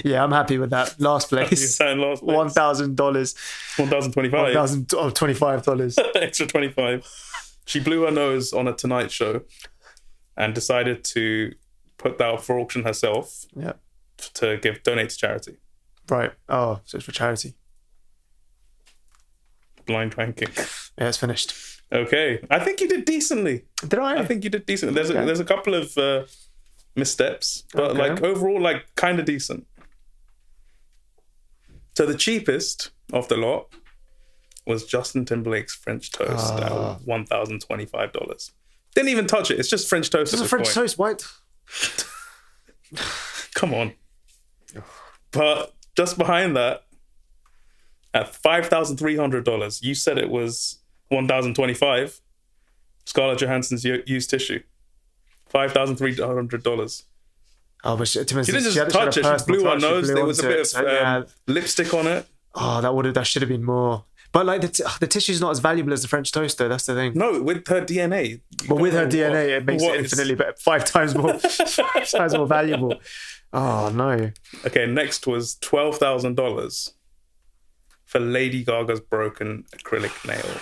Yeah, I'm happy with that. Last place.
You're saying last place.
$1,000.
$1,025.
$25.
Extra 25. She blew her nose on a Tonight Show and decided to put that up for auction herself.
Yeah.
To donate to charity.
Right. Oh, so it's for charity.
Blind ranking.
Yeah, it's finished.
Okay. I think you did decently.
Did I?
I think you did decently. There's a couple of missteps, but overall, kind of decent. So the cheapest of the lot was Justin Timberlake's French toast at $1,025. Didn't even touch it. It's just French toast.
This is a French toast. What?
Come on. But just behind that, at $5,300, you said it was $1,025. Scarlett Johansson's used tissue, $5,300.
Oh, but she didn't
just touch it. She blew her nose. There was a bit of lipstick on it.
Oh, that should have been more. But like the tissue's not as valuable as the French toast, though. That's the thing.
No, with her DNA.
But with her DNA, it makes it infinitely better. 5 times more. 5 times more valuable. Oh no.
Okay, next was $12,000 for Lady Gaga's broken acrylic nail.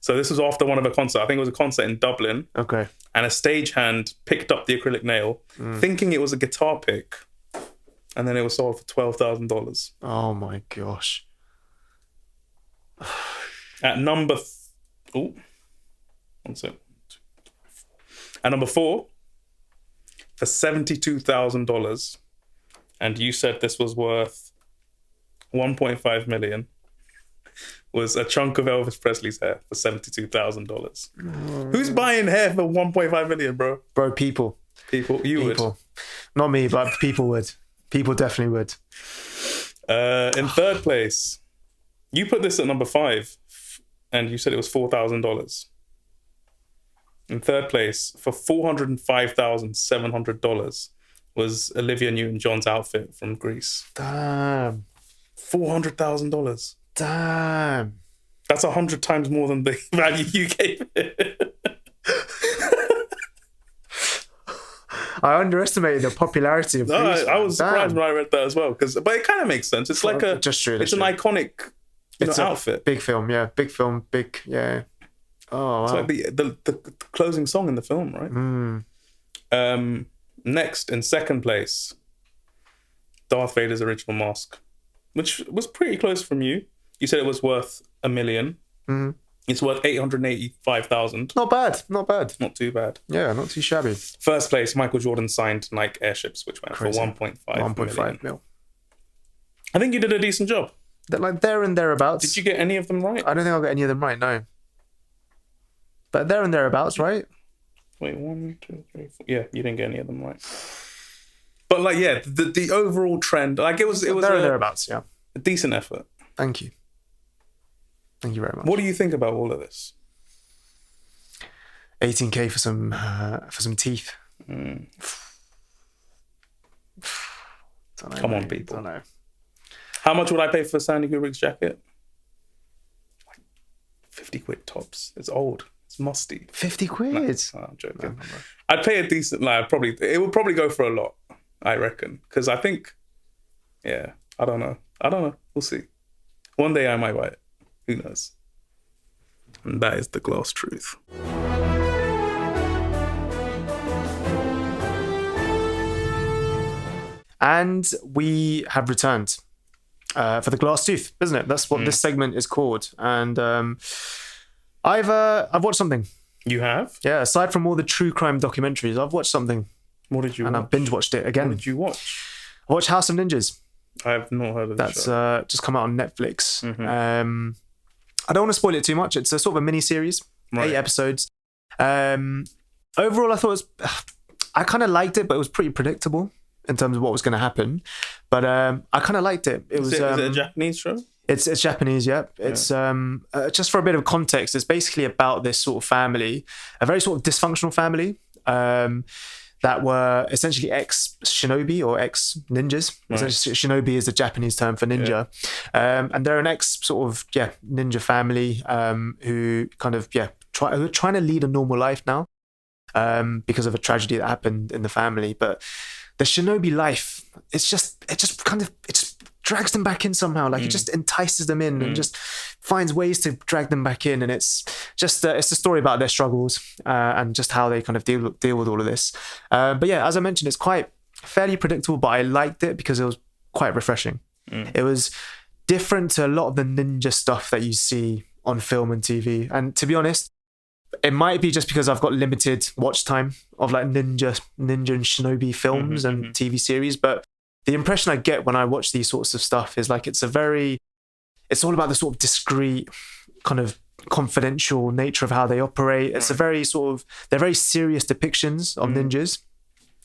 So this was after one of a concert. I think it was a concert in Dublin.
Okay.
And a stagehand picked up the acrylic nail, thinking it was a guitar pick, and then it was sold for $12,000.
Oh my gosh.
At number... At number 4, for $72,000, and you said this was worth 1.5 million, was a chunk of Elvis Presley's hair for $72,000. Who's buying hair for 1.5 million, bro?
Bro, people.
You would.
Not me, but people would. People definitely would.
In third place, you put this at number 5, and you said it was $4,000. In third place, for $405,700, was Olivia Newton-John's outfit from Greece.
Damn.
$400,000.
Damn.
That's 100 times more than the value you gave it.
I underestimated the popularity of Greece.
I was surprised when I read that as well, but it kind of makes sense. It's like an iconic outfit.
Big film, yeah. Big film, yeah. Oh, wow.
It's like the closing song in the film, right? Next, in second place, Darth Vader's original mask, which was pretty close from you. You said it was worth $1 million.
Mm-hmm.
It's worth $885,000.
Not bad.
Not too bad.
Yeah, not too shabby.
First place, Michael Jordan signed Nike airships, which went for 1.5
mil.
I think you did a decent job.
Like there and thereabouts.
Did you get any of them right?
I don't think I got any of them right, no. But there and thereabouts, right?
Wait, 1, 2, 3, 4. Yeah, you didn't get any of them right. But like, yeah, the overall trend, like it was
there and thereabouts, yeah.
A decent effort.
Thank you. Thank you very much.
What do you think about all of this?
18K for some teeth.
Come on, people.
I don't know.
How much would I pay for Sandy Kubrick's jacket? Like 50 quid tops. It's old. It's musty.
50 quid?
No, I'm joking. No. I'd pay a decent, it would probably go for a lot, I reckon. Because I think, I don't know. We'll see. One day I might buy it. Who knows? And that is the GlassTruth.
And we have returned for the GlassTooth, isn't it? That's what this segment is called. And I've watched something.
You have?
Yeah. Aside from all the true crime documentaries, I've watched something.
What did you watch?
And I've binge watched it again.
What did you watch?
I watched House of Ninjas.
I've not heard of that.
That's just come out on Netflix. Mm-hmm. I don't want to spoil it too much. It's a sort of a mini series, 8 episodes. Overall, I thought I kind of liked it, but it was pretty predictable in terms of what was going to happen. But I kind of liked it. Is it
a Japanese show?
It's Japanese, yeah. It's just for a bit of context. It's basically about this sort of family, a very sort of dysfunctional family. That were essentially ex-shinobi or ex-ninjas. Right. Shinobi is the Japanese term for ninja. Yeah. And they're an ninja family who kind of, who are trying to lead a normal life now because of a tragedy that happened in the family. But the shinobi life, it just drags them back in somehow. Like it just entices them in and just finds ways to drag them back in. And it's just it's a story about their struggles and just how they kind of deal with all of this. But yeah, as I mentioned, it's quite fairly predictable, but I liked it because it was quite refreshing. It was different to a lot of the ninja stuff that you see on film and TV. And to be honest, it might be just because I've got limited watch time of like ninja and shinobi films and TV series, but the impression I get when I watch these sorts of stuff is like it's all about the sort of discreet, kind of confidential nature of how they operate. It's they're very serious depictions of ninjas.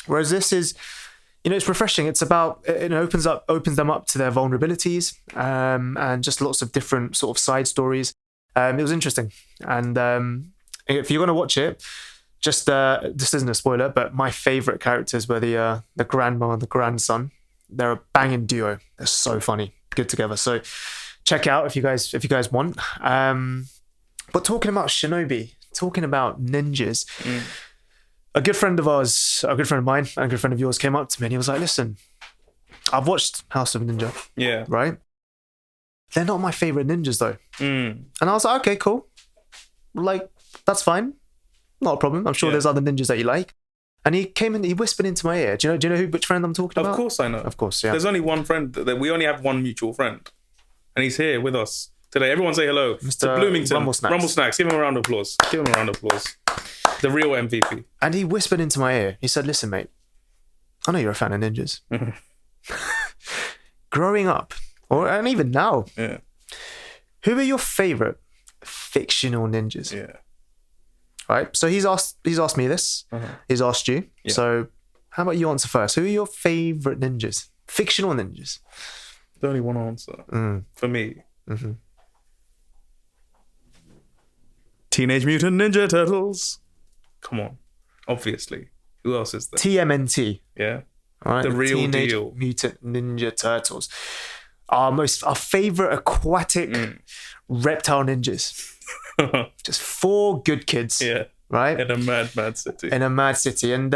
Whereas this is, it's refreshing. It's about, it opens them up to their vulnerabilities and just lots of different sort of side stories. It was interesting. And if you're going to watch it, just, this isn't a spoiler, but my favorite characters were the grandma and the grandson. They're a banging duo. They're so funny, good together. So check out if you guys want. But talking about shinobi, talking about ninjas, a good friend of mine, and a good friend of yours came up to me and he was like, "Listen, I've watched House of Ninja.
Yeah,
right. They're not my favorite ninjas though." And I was like, "Okay, cool. like, that's fine. Not a problem. I'm sure there's other ninjas that you like. And he came in, he whispered into my ear. Do you know which friend I'm talking about?
Of course I know.
Of course, yeah.
There's only one friend. We only have one mutual friend. And he's here with us today. Everyone say hello.
Mr.
Bloomington.
Rumble Snacks.
Rumble Snacks. Give him a round of applause. The real MVP.
And he whispered into my ear. He said, listen, mate, I know you're a fan of ninjas. Growing up, and even now, who are your favourite fictional ninjas?
Yeah.
Right. So he's asked me this. He's asked you. Yeah. So how about you answer first? Who are your favourite ninjas? Fictional ninjas.
There's only one answer for me. Mm-hmm. Teenage Mutant Ninja Turtles. Come on. Obviously. Who else is there?
TMNT.
Yeah.
All right.
The real
Teenage
deal.
Mutant Ninja Turtles. Our favourite aquatic reptile ninjas. Just 4 good kids.
Yeah.
Right?
In a mad city.
And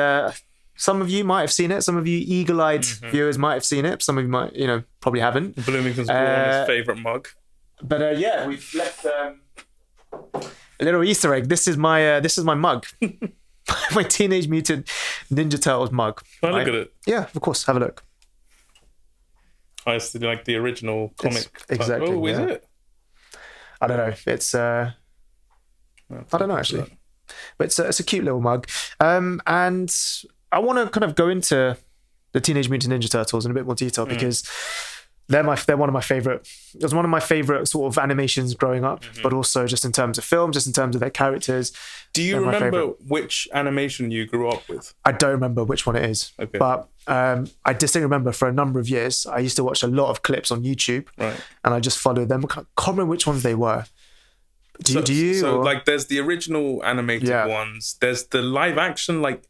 some of you might have seen it. Some of you eagle-eyed viewers might have seen it. Some of you might, probably haven't.
Bloomington's his favourite mug.
But we've left a little Easter egg. This is my mug. My Teenage Mutant Ninja Turtles mug.
Can I look at it?
Yeah, of course. Have a look.
It's like the original comic.
Exactly.
Oh, is it?
I don't know. It's I don't know actually, but it's a cute little mug. And I want to kind of go into the Teenage Mutant Ninja Turtles in a bit more detail because they're one of my favorite. It was one of my favorite sort of animations growing up, but also just in terms of film, just in terms of their characters.
Do you remember which animation you grew up with?
I don't remember which one it is, but I distinctly remember for a number of years I used to watch a lot of clips on YouTube, and I just followed them. I can't remember which ones they were. Do you?
So like, there's the original animated ones. There's the live action, like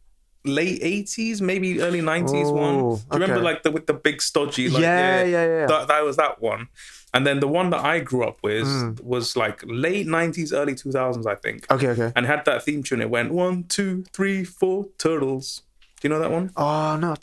late 80s, maybe early 90s one. Do you remember like with the big stodgy? Like,
yeah.
That was that one. And then the one that I grew up with was like late 90s, early 2000s, I think.
Okay.
And had that theme tune. It went 1, 2, 3, 4 turtles. Do you know that one?
Oh no.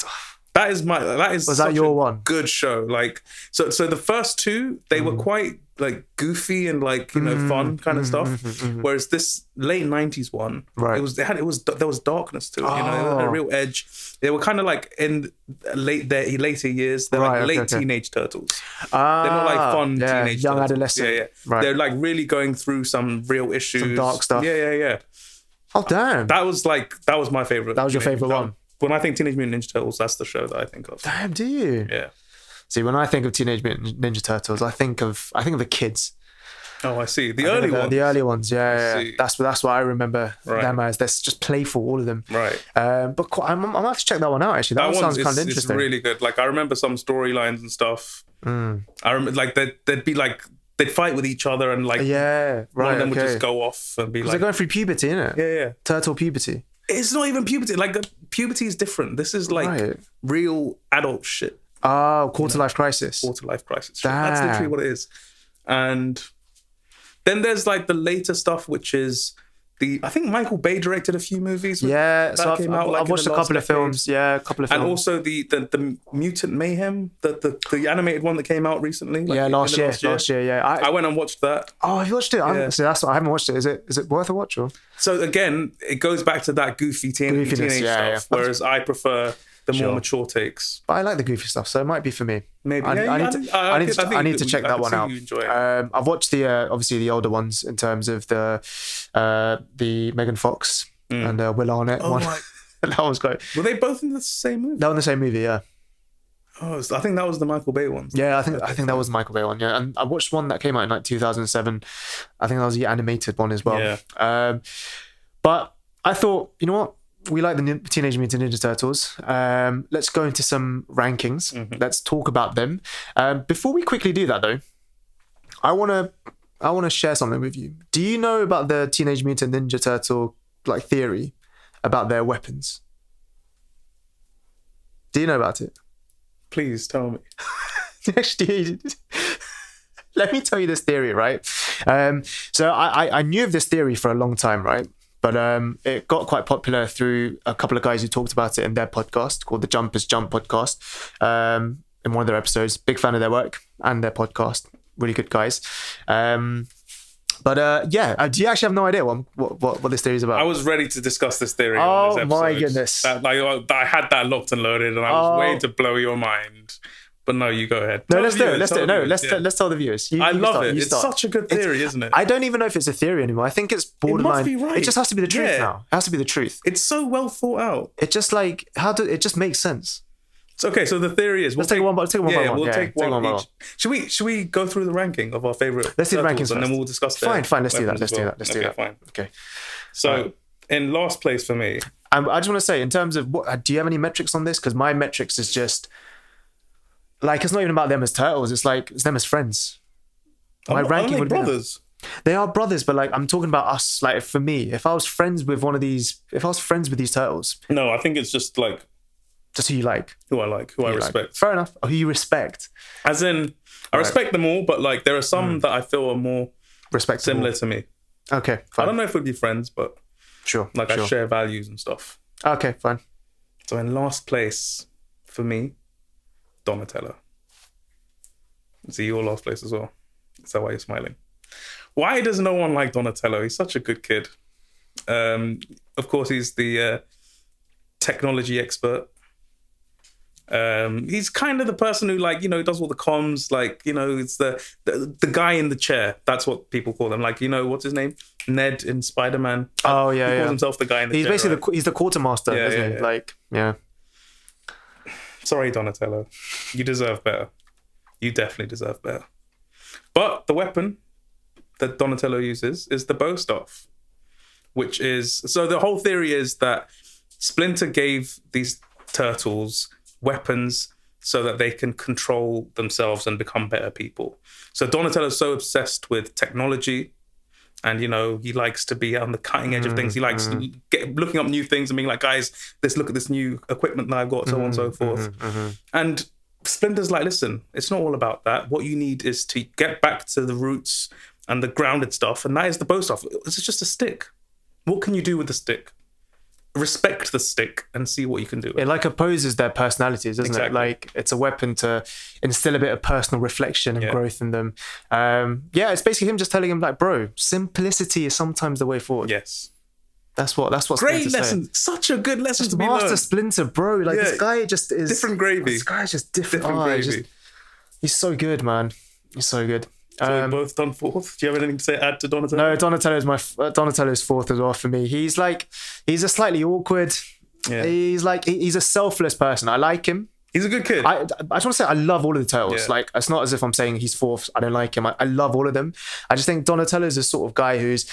Was
that your one?
Good show. Like so the first 2, they were quite like goofy and like fun kind of stuff. Whereas this late 90s one, there was darkness to it. It had a real edge. They were kind of like in later years. They're like late teenage turtles. They're not like fun teenage
young
turtles.
adolescent.
Yeah. They're like really going through some real issues,
some dark stuff.
Yeah.
Oh damn!
That was my favorite.
That was your favorite one.
When I think Teenage Mutant Ninja Turtles, that's the show that I think of.
Damn, do you?
Yeah.
See, when I think of Teenage Mutant Ninja Turtles, I think of the kids.
Oh, I see. The early ones.
The early ones, yeah. That's what I remember them as. They're just playful, all of them.
Right.
But I'm gonna have to check that one out. Actually, that one sounds kind of interesting.
It's really good. Like I remember some storylines and stuff. I remember like they'd be like they'd fight with each other and like one of them would just go off and be like
they're going through puberty, innit?
Yeah.
Turtle puberty.
It's not even puberty. Like puberty is different. This is like real adult shit.
Oh, quarter life crisis.
Quarter life crisis. That's literally what it is. And then there's like the later stuff, which is I think Michael Bay directed a few movies.
Yeah, so I've watched a couple of films. Yeah, a couple of films.
And also the Mutant Mayhem, the animated one that came out recently. Like
last year. Yeah,
I went and watched that.
Oh, have you watched it? Yeah. That's what I haven't watched it. Is it worth a watch? Or?
So again, it goes back to that goofy teenage stuff. Whereas I prefer the more mature takes.
But I like the goofy stuff, so it might be for me.
Maybe.
I need to check that one out. I've watched the obviously the older ones in terms of the Megan Fox and Will Arnett one. That was great.
Were they both in the same movie?
They were in the same movie, yeah.
Oh, I think that was the Michael Bay one.
Yeah, I think that was the Michael Bay one. Yeah, and I watched one that came out in like 2007. I think that was the animated one as well.
Yeah.
But I thought, you know what? We like the Teenage Mutant Ninja Turtles. Let's go into some rankings. Let's talk about them. Before we quickly do that, though, I want to share something with you. Do you know about the Teenage Mutant Ninja Turtle like theory about their weapons? Do you know about it?
Please tell me.
Actually, let me tell you this theory, right? So I knew of this theory for a long time, right? But it got quite popular through a couple of guys who talked about it in their podcast called the Jumpers Jump podcast. In one of their episodes, big fan of their work and their podcast. Really good guys. But do you actually have no idea what this theory is about?
I was ready to discuss this theory.
Oh
on this episode.
my goodness!
I had that locked and loaded, and I was waiting to blow your mind. But no, you go ahead.
No, let's do it. Let's tell the viewers.
I love it. It's such a good theory, isn't it?
I don't even know if it's a theory anymore. I think it's borderline.
It must be right.
It just has to be the truth now. It has to be the truth.
It's so well thought out.
It just like it just makes sense.
So, okay, so the theory is
let's take one by one.
We'll take one each. Should we go through the ranking of our favorite?
Let's do the rankings
and then we'll discuss.
Fine. Let's do that. Let's do that.
Fine.
Okay.
So in last place for me,
I just want to say in terms of do you have any metrics on this? Because my metrics is just. Like, it's not even about them as turtles. It's like, it's them as friends. My ranking would be
brothers.
They are brothers, but like, I'm talking about us. Like, for me, if I was friends with these turtles.
No, I think it's just like.
Just who you like.
Who I like, who I respect.
Fair enough. Who you respect.
As in, I respect them all, but like, there are some that I feel are more similar to me.
Okay, fine.
I don't know if we'd be friends, but.
Sure.
Like, I share values and stuff.
Okay, fine.
So in last place, for me, Donatello. See, your last place as well. Is that why you're smiling? Why does no one like Donatello? He's such a good kid. Of course, he's the technology expert. He's kind of the person who, like, does all the comms. Like, it's the guy in the chair. That's what people call him. Like, what's his name? Ned in Spider-Man.
Oh, yeah,
he calls himself the guy in the chair.
He's basically he's the quartermaster, isn't he? Like, yeah.
Sorry, Donatello. You deserve better. You definitely deserve better. But the weapon that Donatello uses is the bow staff, which is... So the whole theory is that Splinter gave these turtles weapons so that they can control themselves and become better people. So Donatello's so obsessed with technology and, he likes to be on the cutting edge of things. He likes looking up new things and being like, guys, let's look at this new equipment that I've got, so on and so forth. And Splinter's like, listen, it's not all about that. What you need is to get back to the roots and the grounded stuff, and that is the bow staff. It's just a stick. What can you do with the stick? Respect the stick and see what you can do with it.
It like opposes their personalities, doesn't it? Like, it's a weapon to instill a bit of personal reflection and growth in them. It's basically him just telling him, like, bro, simplicity is sometimes the way forward.
Yes.
That's what
great lesson. Such a good lesson to be learned.
Master Splinter, bro. Like, this guy just is
different gravy.
This guy's just different.
Gravy.
He's so good, man. He's so good.
So we're both done fourth. Do you have anything to add to Donatello?
No, Donatello's fourth as well for me. He's a slightly awkward. Yeah. He's a selfless person. I like him.
He's a good kid.
I just want to say I love all of the turtles. Yeah. Like, it's not as if I'm saying he's fourth. I don't like him. I love all of them. I just think Donatello's the sort of guy he's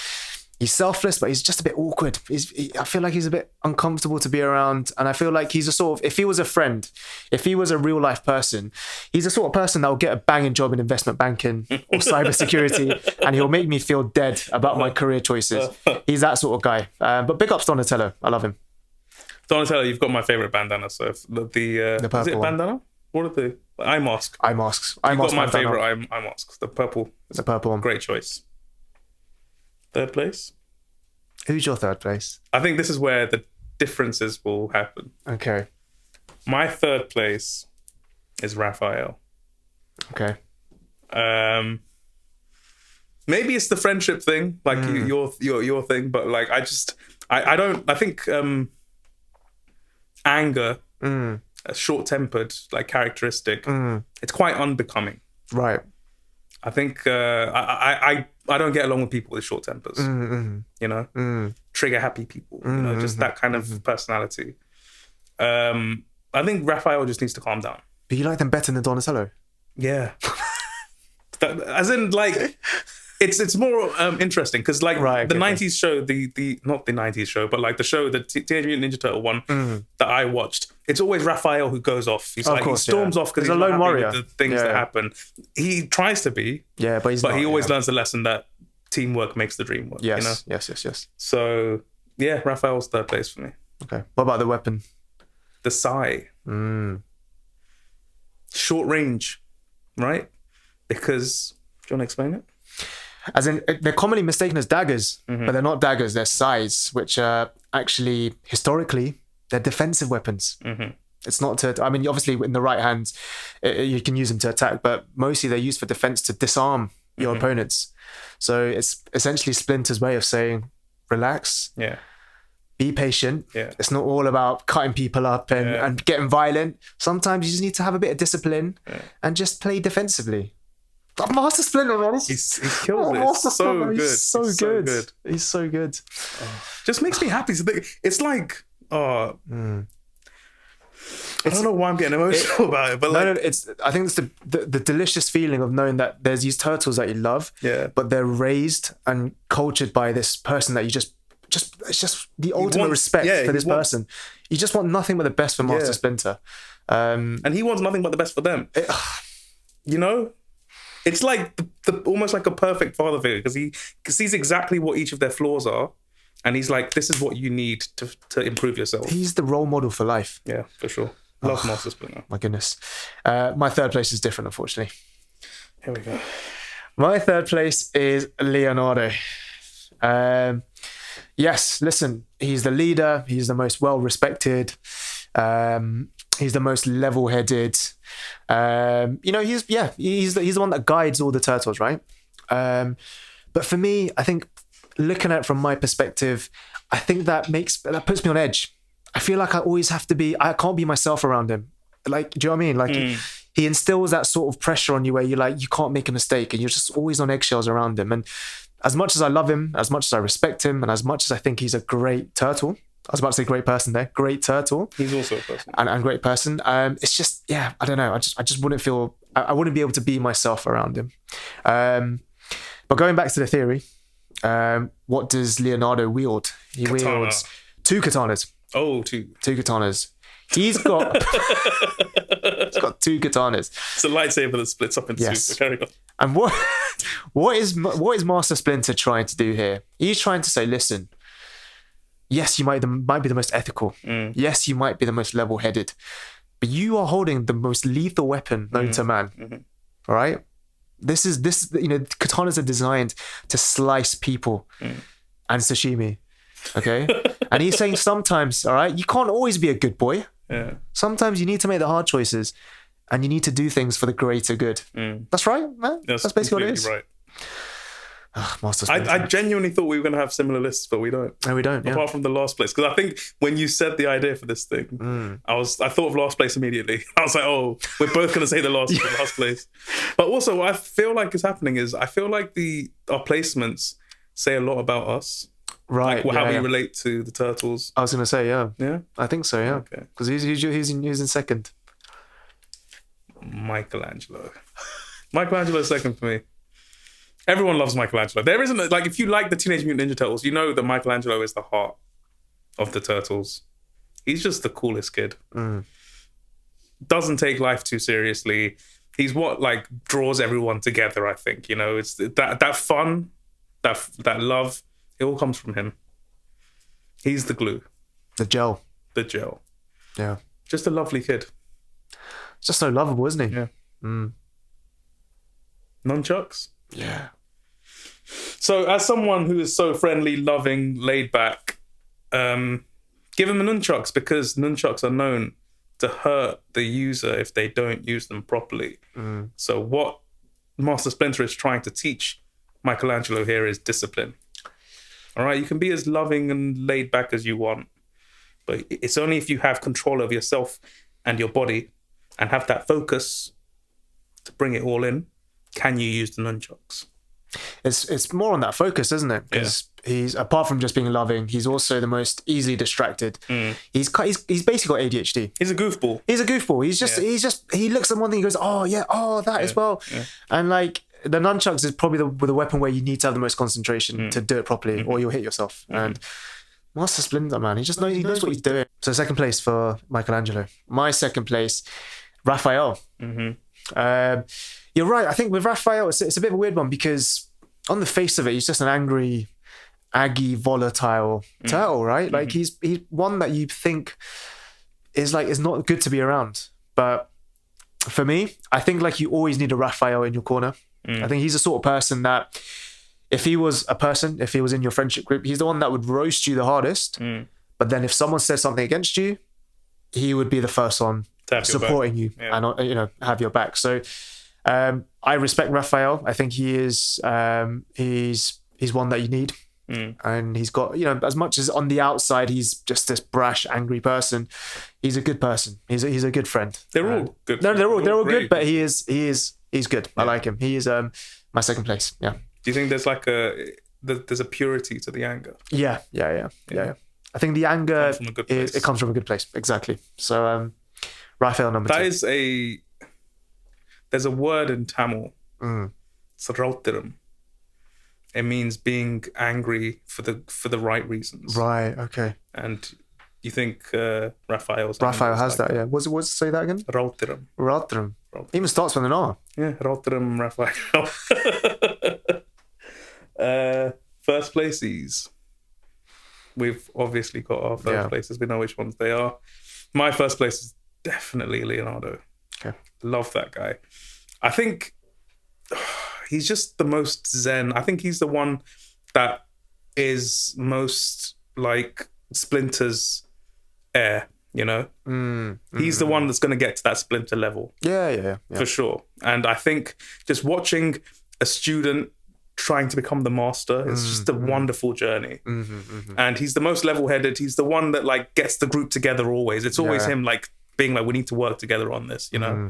selfless, but he's just a bit awkward. I feel like he's a bit uncomfortable to be around. And I feel like he's a sort of, if he was a friend, if he was a real life person, he's the sort of person that will get a banging job in investment banking or cybersecurity, and he'll make me feel dead about my career choices. He's that sort of guy. But big ups Donatello. I love him.
Donatello, you've got my favorite bandana. So the purple is it bandana? What are the eye masks?
Eye masks.
You've got my favorite eye masks. The purple.
It's a purple one.
Great choice. Third place?
Who's your third place?
I think this is where the differences will happen.
Okay.
My third place is Raphael.
Okay.
Maybe it's the friendship thing, like your thing, but like I think anger, a short-tempered like characteristic, it's quite unbecoming.
Right.
I think I don't get along with people with short tempers. Trigger happy people. Just that kind of personality. I think Raphael just needs to calm down.
But you like them better than Donatello?
Yeah. As in, like, it's more interesting because, like, the 90s show, the not the 90s show, but like the show, the Teenage Mutant Ninja Turtle one that I watched. It's always Raphael who goes off. He's he storms off because he's a lone warrior. With the things that happen. He tries to be, but he always learns the lesson that teamwork makes the dream work.
Yes, yes.
So yeah, Raphael's third place for me.
Okay. What about the weapon?
The sai. Short range, right? Because do you want to explain it?
As in, they're commonly mistaken as daggers, but they're not daggers. They're sais, which are actually historically they're defensive weapons. It's not to. I mean, obviously, in the right hands, you can use them to attack, but mostly they're used for defense to disarm your opponents. So it's essentially Splinter's way of saying, relax.
Yeah.
Be patient.
Yeah.
It's not all about cutting people up and getting violent. Sometimes you just need to have a bit of discipline and just play defensively. But Master Splinter, man,
he kills it. It's so good.
He's so good. He's so good.
Just makes me happy to think. It's like, I don't know why I'm getting emotional about it, but
I think it's the delicious feeling of knowing that there's these turtles that you love, but they're raised and cultured by this person that you just it's just the ultimate respect for this person. You just want nothing but the best for Master Splinter.
And he wants nothing but the best for them. You know? It's like almost like a perfect father figure because he sees exactly what each of their flaws are. And he's like, this is what you need to improve yourself.
He's the role model for life.
Yeah, for sure. Love Master Splinter.
My goodness. My third place is different, unfortunately.
Here we go.
My third place is Leonardo. Yes, listen, he's the leader. He's the most well-respected. He's the most level-headed. He's the one that guides all the turtles, right? But for me, I think looking at it from my perspective, I think that puts me on edge. I feel like I can't be myself around him. Like, do you know what I mean? Like he instills that sort of pressure on you where you're like, you can't make a mistake and you're just always on eggshells around him. And as much as I love him, as much as I respect him, and as much as I think he's a great turtle, I was about to say great person there, great turtle.
He's also a person.
And great person. It's just, I don't know. I just wouldn't feel, I wouldn't be able to be myself around him. But going back to the theory, what does Leonardo wield? He wields 2 katanas.
Oh, 2
katanas. He's got 2 katanas.
It's a lightsaber that splits up into 2. Carry on.
And what is Master Splinter trying to do here? He's trying to say, listen, yes, you might be the most ethical. Yes, you might be the most level-headed, but you are holding the most lethal weapon known to man. All right? This katanas are designed to slice people and sashimi. Okay? And he's saying sometimes, all right, you can't always be a good boy.
Yeah.
Sometimes you need to make the hard choices and you need to do things for the greater good. That's right, man. That's basically what it is.
Right.
Master Splinter.
I genuinely thought we were going to have similar lists, but we don't.
No, we don't.
Apart from the last place. Because I think when you said the idea for this thing, I thought of last place immediately. I was like, oh, we're both going to say the last place. But also what I feel like is happening is I feel like our placements say a lot about us.
Right.
Like how we relate to the turtles.
I was going to say, yeah.
Yeah?
I think so, yeah.
Okay.
Because he's in second.
Michelangelo is second for me. Everyone loves Michelangelo. There isn't, like, if you like the Teenage Mutant Ninja Turtles, you know that Michelangelo is the heart of the Turtles. He's just the coolest kid. Doesn't take life too seriously. He's what, like, draws everyone together, I think. You know, it's that fun, that love, it all comes from him. He's the glue.
The gel.
Yeah. Just a lovely kid.
Just so lovable, isn't he?
Yeah. Nunchucks?
Yeah.
So as someone who is so friendly, loving, laid back, give him a nunchucks because nunchucks are known to hurt the user if they don't use them properly. So what Master Splinter is trying to teach Michelangelo here is discipline. All right, you can be as loving and laid back as you want, but it's only if you have control of yourself and your body and have that focus to bring it all in, can you use the nunchucks?
It's more on that focus, isn't it? Because he's, apart from just being loving, he's also the most easily distracted. He's basically got ADHD.
He's a goofball.
He looks at one thing, he goes, that as well. Yeah. And like the nunchucks is probably the weapon where you need to have the most concentration to do it properly, or you'll hit yourself. And Master Splinter, man, he knows what he's doing. So second place for Michelangelo. My second place, Raphael. You're right. I think with Raphael, it's a bit of a weird one because on the face of it, he's just an angry, aggy, volatile turtle, right? Like he's one that you think is not good to be around. But for me, I think like you always need a Raphael in your corner. I think he's the sort of person that if he was in your friendship group, he's the one that would roast you the hardest. But then if someone says something against you, he would be the first one supporting you and have your back. So I respect Raphael. I think he is he's one that you need. And he's got, you know, as much as on the outside he's just this brash, angry person, he's a good person. He's a good friend.
They're all good.
No, they're all good, but he's good. Yeah. I like him. He is my second place. Yeah.
Do you think there's like there's a purity to the anger?
Yeah. I think the anger it comes from a good place. Exactly. So Raphael number 2.
There's a word in Tamil. Sarautiram. It means being angry for the right reasons.
Right. Okay.
And you think Raphael has
that? Yeah. What's say that again? Rautiram. Even starts with an R.
Yeah. Rautiram Raphael. First places. We've obviously got our first places. We know which ones they are. My first place is definitely Leonardo.
Okay.
Love that guy. I think he's just the most zen. I think he's the one that is most like Splinter's heir, you know? He's the one that's going to get to that Splinter level.
Yeah.
For sure. And I think just watching a student trying to become the master is just a wonderful journey. And he's the most level-headed. He's the one that like gets the group together always. It's always him like being like, we need to work together on this, you know?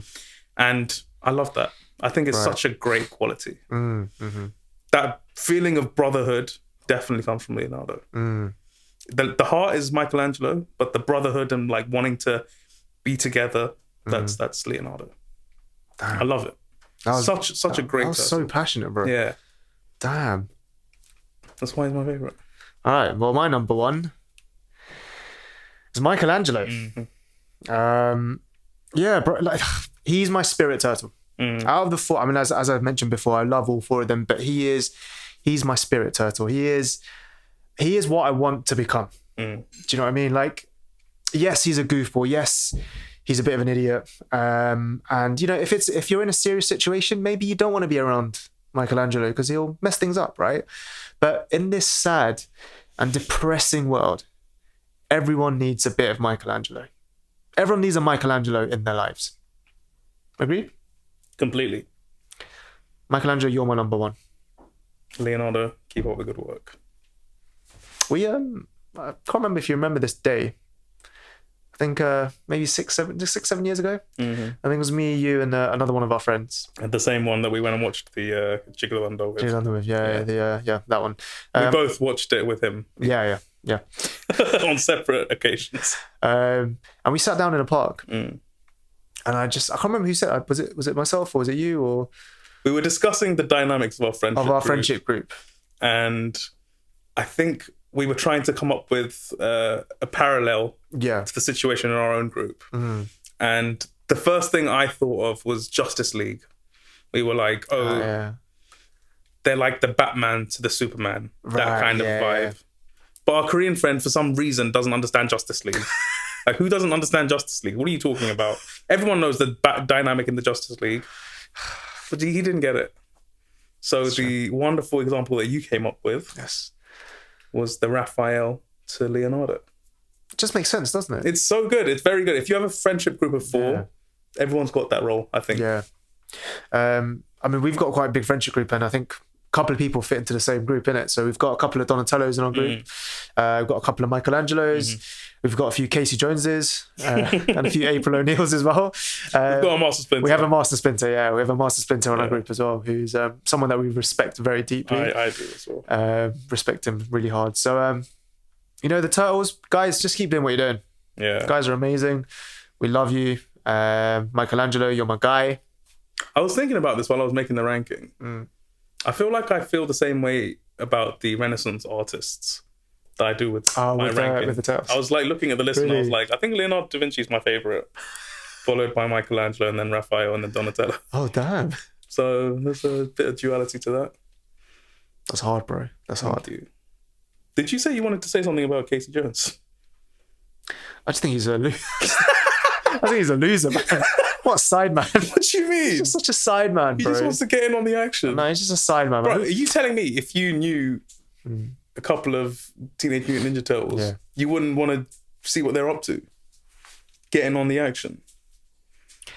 And I love that. I think it's such a great quality. That feeling of brotherhood definitely comes from Leonardo. The heart is Michelangelo, but the brotherhood and like wanting to be together, that's Leonardo. Damn. I love it. Such a great person.
So passionate, bro.
Yeah.
Damn.
That's why he's my favourite.
All right. Well, my number 1 is Michelangelo. Yeah, bro. Like, he's my spirit turtle. Out of the 4, I mean, as I've mentioned before, I love all 4 of them, but he's my spirit turtle. He is what I want to become. Do you know what I mean? Like, yes, he's a goofball. Yes, he's a bit of an idiot. And you know, if you're in a serious situation, maybe you don't want to be around Michelangelo because he'll mess things up, right? But in this sad and depressing world, everyone needs a bit of Michelangelo. Everyone needs a Michelangelo in their lives. Agreed?
Completely.
Michelangelo, you're my number 1.
Leonardo, keep up the good work.
We I can't remember if you remember this day. I think maybe 6-7 years ago. I think it was me, you, and another one of our friends.
And the same one that we went and watched the Gigolo with.
Yeah, that one.
We both watched it with him.
Yeah.
On separate occasions.
And we sat down in a park. And I can't remember who said it. Was it myself or was it you? Or
we were discussing the dynamics of our friendship
group.
And I think we were trying to come up with a parallel to the situation in our own group. And the first thing I thought of was Justice League. We were like, they're like the Batman to the Superman, that kind of vibe. But our Korean friend, for some reason, doesn't understand Justice League. Like, who doesn't understand Justice League? What are you talking about? Everyone knows the dynamic in the Justice League. But he didn't get it. So the wonderful example that you came up with was the Raphael to Leonardo.
It just makes sense, doesn't it?
It's so good. It's very good. If you have a friendship group of 4, everyone's got that role, I think.
Yeah. I mean, we've got quite a big friendship group, and I think a couple of people fit into the same group, innit? So we've got a couple of Donatellos in our group. We've got a couple of Michelangelos. We've got a few Casey Joneses and a few April O'Neils as well.
We've got a Master Splinter.
We have a Master Splinter, yeah. We have a Master Splinter on our group as well, who's someone that we respect very deeply.
I do as well.
Respect him really hard. So, you know, the Turtles, guys, just keep doing what you're doing.
Yeah.
You guys are amazing. We love you. Michelangelo, you're my guy.
I was thinking about this while I was making the ranking. I feel like I feel the same way about the Renaissance artists that I do with my ranking.
With the Turtles.
I was like looking at the list and I was like, I think Leonardo da Vinci is my favourite, followed by Michelangelo and then Raphael and then Donatello.
Oh, damn.
So there's a bit of duality to that.
That's hard, bro. That's hard.
Did you say you wanted to say something about Casey Jones?
I just think he's a loser. I think he's a loser, man. What a side man.
What do you mean?
He's just such a side man, bro.
He just wants to get in on the action.
No, he's just a side man.
Bro, are you telling me if you knew a couple of Teenage Mutant Ninja Turtles, you wouldn't want to see what they're up to? Getting on the action.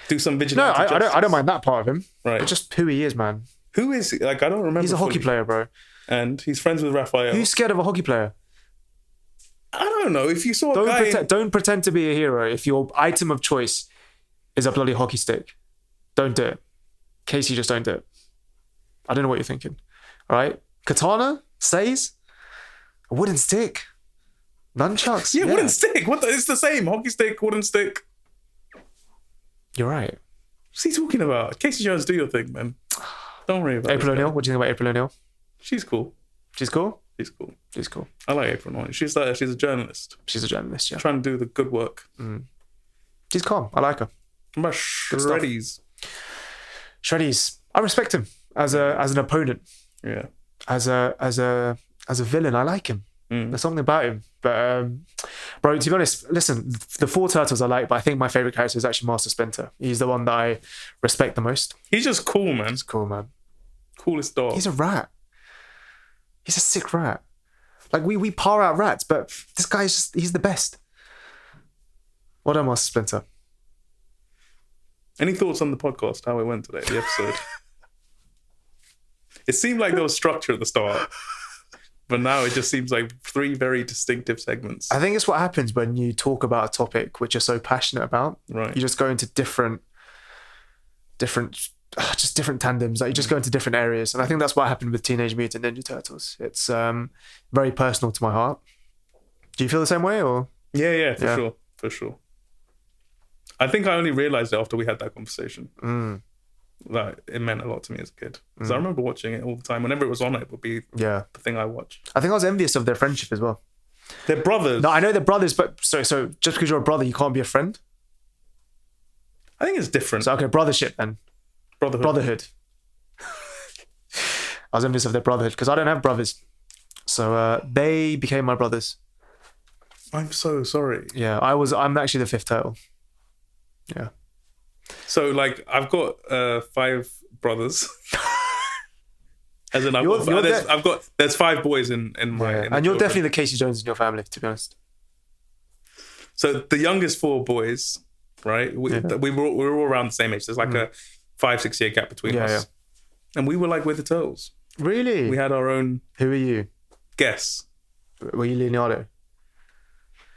Do some vigilante justice.
I don't mind that part of him.
Right.
But just who he is, man.
Who is he? Like, I don't remember.
He's a hockey player, bro.
And he's friends with Raphael.
Who's scared of a hockey player?
I don't know. If you saw a guy...
Don't pretend to be a hero if your item of choice is a bloody hockey stick. Don't do it. Casey, just don't do it. I don't know what you're thinking. All right? Katana? Says? A wooden stick? Nunchucks?
Yeah, wooden stick. It's the same. Hockey stick, wooden stick.
You're right.
What's he talking about? Casey Jones, do your thing, man. Don't worry about it.
April O'Neil? What do you think about April O'Neil?
She's cool.
She's cool?
She's cool.
She's cool.
I like April O'Neil. She's a journalist.
She's a journalist, yeah.
Trying to do the good work.
She's calm. I like her.
What about Shreddies?
Shreddies. I respect him as an opponent.
Yeah.
As a villain, I like him. There's something about him. But bro, to be honest, listen, the 4 turtles I like, but I think my favorite character is actually Master Splinter. He's the one that I respect the most.
He's just cool, man.
He's cool, man.
Coolest dog.
He's a rat. He's a sick rat. Like we par out rats, but this guy's he's the best. Well done, Master Splinter.
Any thoughts on the podcast, how it went today, the episode? It seemed like there was structure at the start, but now it just seems like 3 very distinctive segments.
I think it's what happens when you talk about a topic which you're so passionate about.
Right.
You just go into different tandems. Like you just go into different areas. And I think that's what happened with Teenage Mutant Ninja Turtles. It's very personal to my heart. Do you feel the same way, or?
Yeah, for sure. I think I only realized it after we had that conversation. Like, it meant a lot to me as a kid. Because I remember watching it all the time. Whenever it was on, it would be the thing I watched.
I think I was envious of their friendship as well.
They're brothers.
No, I know they're brothers, but so just because you're a brother, you can't be a friend?
I think it's different.
So, okay, brothership then. Brotherhood. I was envious of their brotherhood because I don't have brothers. So they became my brothers.
I'm so sorry.
Yeah, I'm actually the 5th turtle. Yeah.
So, like, I've got 5 brothers. As in, there's 5 boys in my...
Yeah. And you're definitely the Casey Jones in your family, to be honest.
So the youngest 4 boys, right? We were all around the same age. There's like a 5-6 year gap between us. Yeah. And we were like, we're the Turtles.
Really?
We had our own...
Who are you?
Guess.
Were you Leonardo?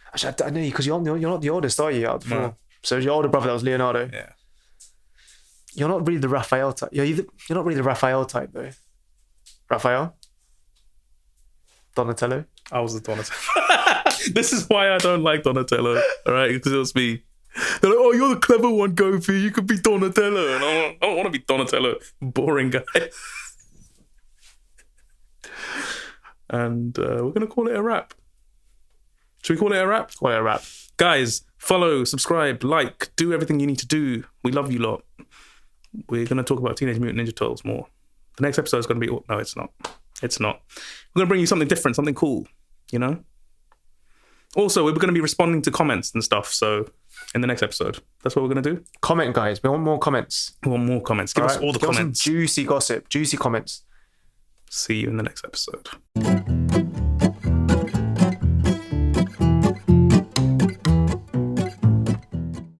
Actually, I know you because you're not the oldest, are you, out of the 4? No. So your older brother, that was Leonardo.
Yeah.
You're not really the Raphael type. You're not really the Raphael type, though. Raphael? Donatello?
I was the Donatello. This is why I don't like Donatello, all right? Because it was me. They're like, oh, you're the clever one, Gopi. You could be Donatello. And I don't want to be Donatello. Boring guy. And we're going to call it a wrap. Should we call it a wrap?
Call it a wrap.
Guys, follow, subscribe, like, do everything you need to do. We love you lot. We're going to talk about Teenage Mutant Ninja Turtles more. The next episode is going to be... no, it's not. It's not. We're going to bring you something different, something cool, you know? Also, we're going to be responding to comments and stuff, so in the next episode. That's what we're going to do.
Comment, guys. We want more comments.
We want more comments. Give us all the comments.
Some juicy gossip, juicy comments.
See you in the next episode.